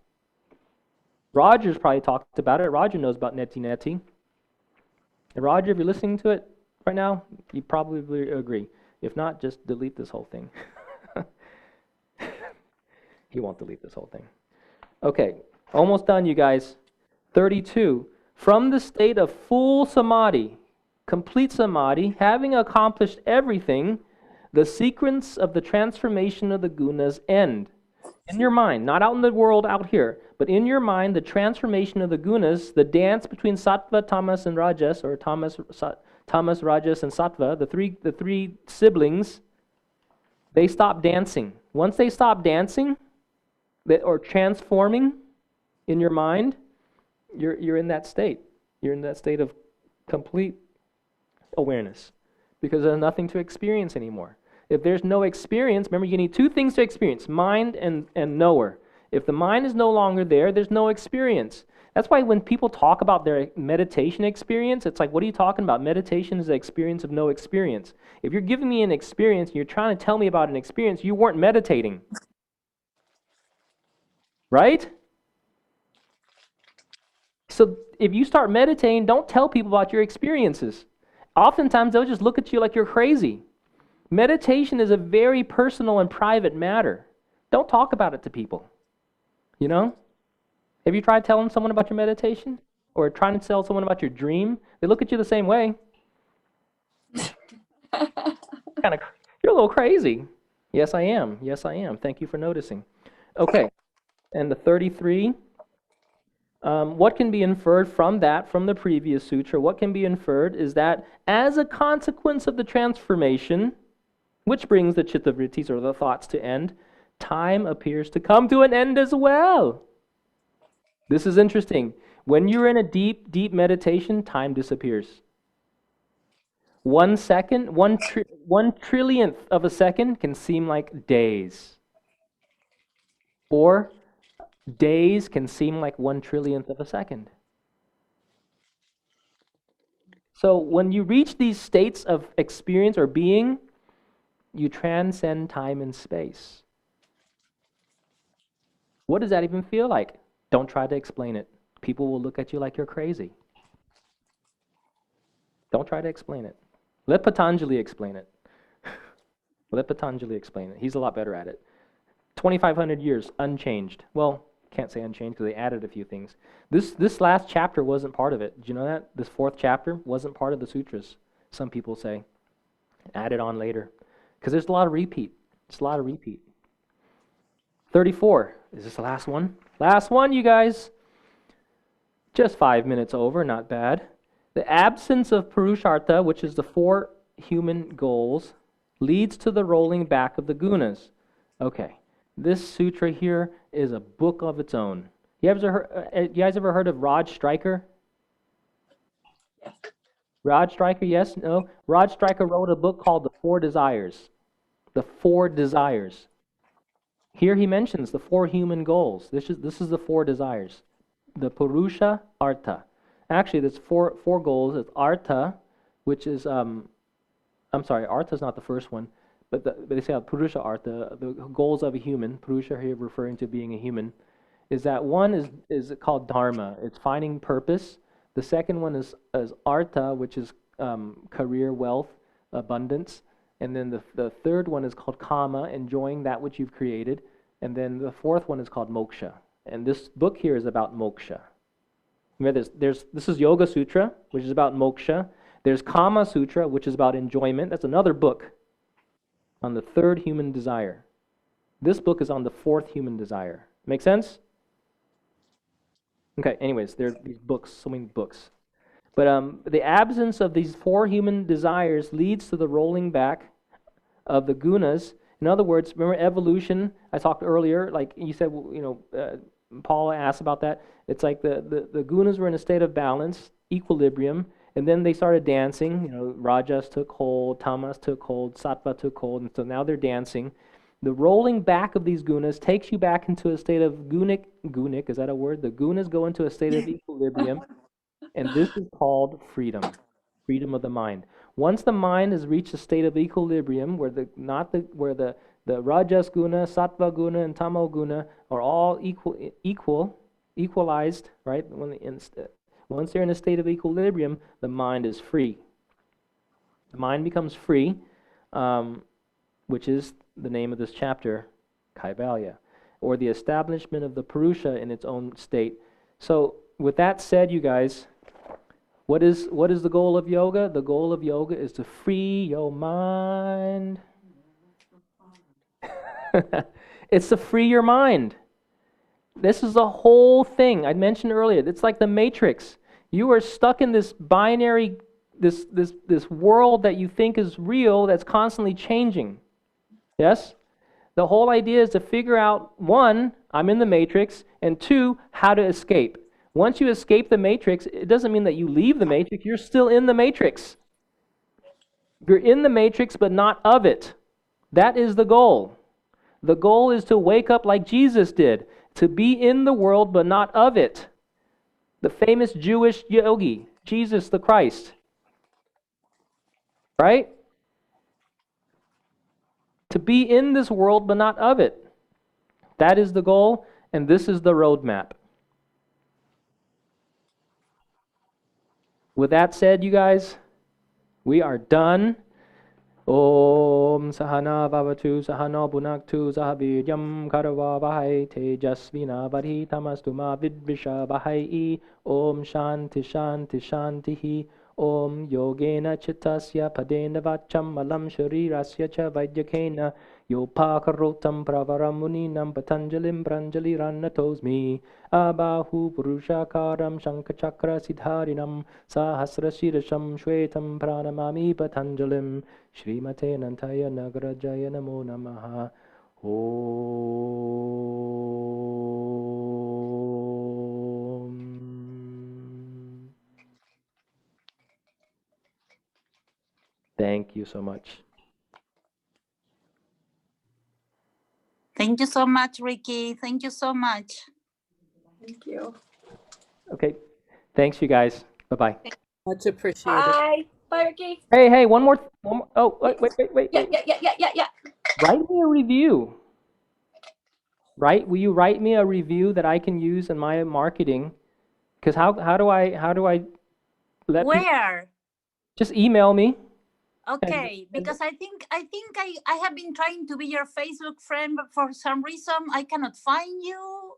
Roger's probably talked about it. Roger knows about neti neti. And Roger, if you're listening to it right now, you probably agree. If not, just delete this whole thing. He won't delete this whole thing. Okay, almost done, you guys. 32. From the state of full samadhi, complete samadhi, having accomplished everything, the sequence of the transformation of the gunas end. In your mind, not out in the world out here, but in your mind, the transformation of the gunas, the dance between sattva, tamas, and rajas, or tamas, rajas, and sattva, the three siblings, they stop dancing. Once they stop dancing, or transforming in your mind, you're in that state. You're in that state of complete awareness, because there's nothing to experience anymore. If there's no experience, remember you need two things to experience, mind and knower. If the mind is no longer there, there's no experience. That's why when people talk about their meditation experience, it's like, what are you talking about? Meditation is the experience of no experience. If you're giving me an experience and you're trying to tell me about an experience, you weren't meditating. Right? So if you start meditating, don't tell people about your experiences. Oftentimes they'll just look at you like you're crazy. Meditation is a very personal and private matter. Don't talk about it to people. You know? Have you tried telling someone about your meditation? Or trying to tell someone about your dream? They look at you the same way. You're a little crazy. Yes, I am. Yes, I am. Thank you for noticing. Okay. And the 33. What can be inferred from that, from the previous sutra? What can be inferred is that as a consequence of the transformation, which brings the chittavrittis, or the thoughts, to end, time appears to come to an end as well. This is interesting. When you're in a deep, deep meditation, time disappears. 1 second, one trillionth of a second can seem like days. Or days can seem like 1 trillionth of a second. So when you reach these states of experience or being, you transcend time and space. What does that even feel like? Don't try to explain it. People will look at you like you're crazy. Don't try to explain it. Let Patanjali explain it. Let Patanjali explain it. He's a lot better at it. 2,500 years, unchanged. Well, can't say unchanged because they added a few things. This last chapter wasn't part of it. Did you know that? This 4th chapter wasn't part of the sutras, some people say. Added on later. Because there's a lot of repeat. It's a lot of repeat. 34. Is this the last one? Last one, you guys. Just 5 minutes over, not bad. The absence of Purushartha, which is the 4 human goals, leads to the rolling back of the gunas. Okay. This sutra here is a book of its own. You guys ever heard of Raj Stryker? Raj Stryker, yes? No? Raj Stryker wrote a book called The 4 Desires. The 4 Desires. Here he mentions the 4 human goals. This is the 4 desires. The Purusha Artha. Actually, there's four goals. It's Artha, which is, I'm sorry, Artha is not the first one, but they say Purusha Artha, the goals of a human, Purusha here referring to being a human, is that one is called Dharma. It's finding purpose. The second one is Artha, which is career, wealth, abundance. And then the third one is called Kama, enjoying that which you've created. And then the 4th one is called Moksha. And this book here is about Moksha. Remember, this is Yoga Sutra, which is about Moksha. There's Kama Sutra, which is about enjoyment. That's another book on the 3rd human desire. This book is on the 4th human desire. Make sense? Okay, anyways, there are these books, so many books. But the absence of these 4 human desires leads to the rolling back of the gunas. In other words, remember evolution, I talked earlier, like you said, Paula asked about that. It's like the gunas were in a state of balance, equilibrium, and then they started dancing. Rajas took hold, tamas took hold, sattva took hold, and so now they're dancing. The rolling back of these gunas takes you back into a state of gunic, is that a word? The gunas go into a state of equilibrium, and this is called freedom of the mind. Once the mind has reached a state of equilibrium, where the rajas guna, sattva guna, and tamo guna are all equalized, right? Once they're in a state of equilibrium, the mind is free. The mind becomes free, which is the name of this chapter, Kaivalya, or the establishment of the Purusha in its own state. So with that said, you guys, What is the goal of yoga? The goal of yoga is to free your mind. It's to free your mind. This is the whole thing I mentioned earlier. It's like the Matrix. You are stuck in this binary, this world that you think is real that's constantly changing. Yes? The whole idea is to figure out, one, I'm in the Matrix, and two, how to escape. Once you escape the Matrix, it doesn't mean that you leave the Matrix. You're still in the Matrix. You're in the Matrix, but not of it. That is the goal. The goal is to wake up like Jesus did, to be in the world, but not of it. The famous Jewish yogi, Jesus the Christ. Right? To be in this world, but not of it. That is the goal, and this is the roadmap. With that said, you guys, we are done. Om Sahana Bhavatu Sahano Bhunaktu Sahaviryam Karava Vahai Tejasvina Vadhi Tamastu Ma Vidvisha Vahai Om Shanti Shanti Shantihi Om Yogena Chittasya Padena Vacham Malam Sharirasya Cha Vaidyakena Yopakarotam Pravaram Muninam Patanjalim Pranjali Rannatosmi Abahu Purushakaram Shankachakra Siddharinam Sahasrashirasham Shwetam Pranamami Patanjalim Srimate Nantaya Nagarajaya Namo Namaha. Om. Thank you so much. Thank you so much, Ricky. Thank you so much. Thank you. Okay. Thanks, you guys. Bye-bye. Much appreciated. Bye. Bye, Ricky. Hey, one more. Oh, wait. Yeah. Write me a review. Will you write me a review that I can use in my marketing? Because how do I let people, Where? just email me. Okay, because I think I have been trying to be your Facebook friend, but for some reason I cannot find you.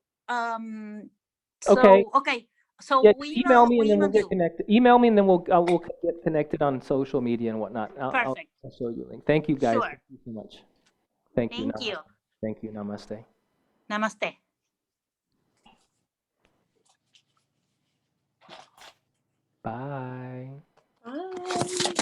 Okay. So Yeah, we email me and then we'll email get you. connected. Email me and then we'll get connected on social media and whatnot. Perfect. I'll show you a link. Thank you guys. Sure. Thank you so much. Thank you. Thank you. Thank you. Namaste. Namaste. Bye. Bye.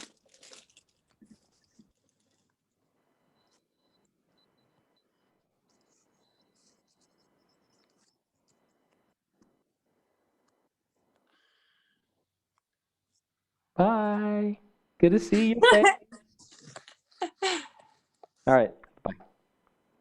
Bye. Good to see you. All right.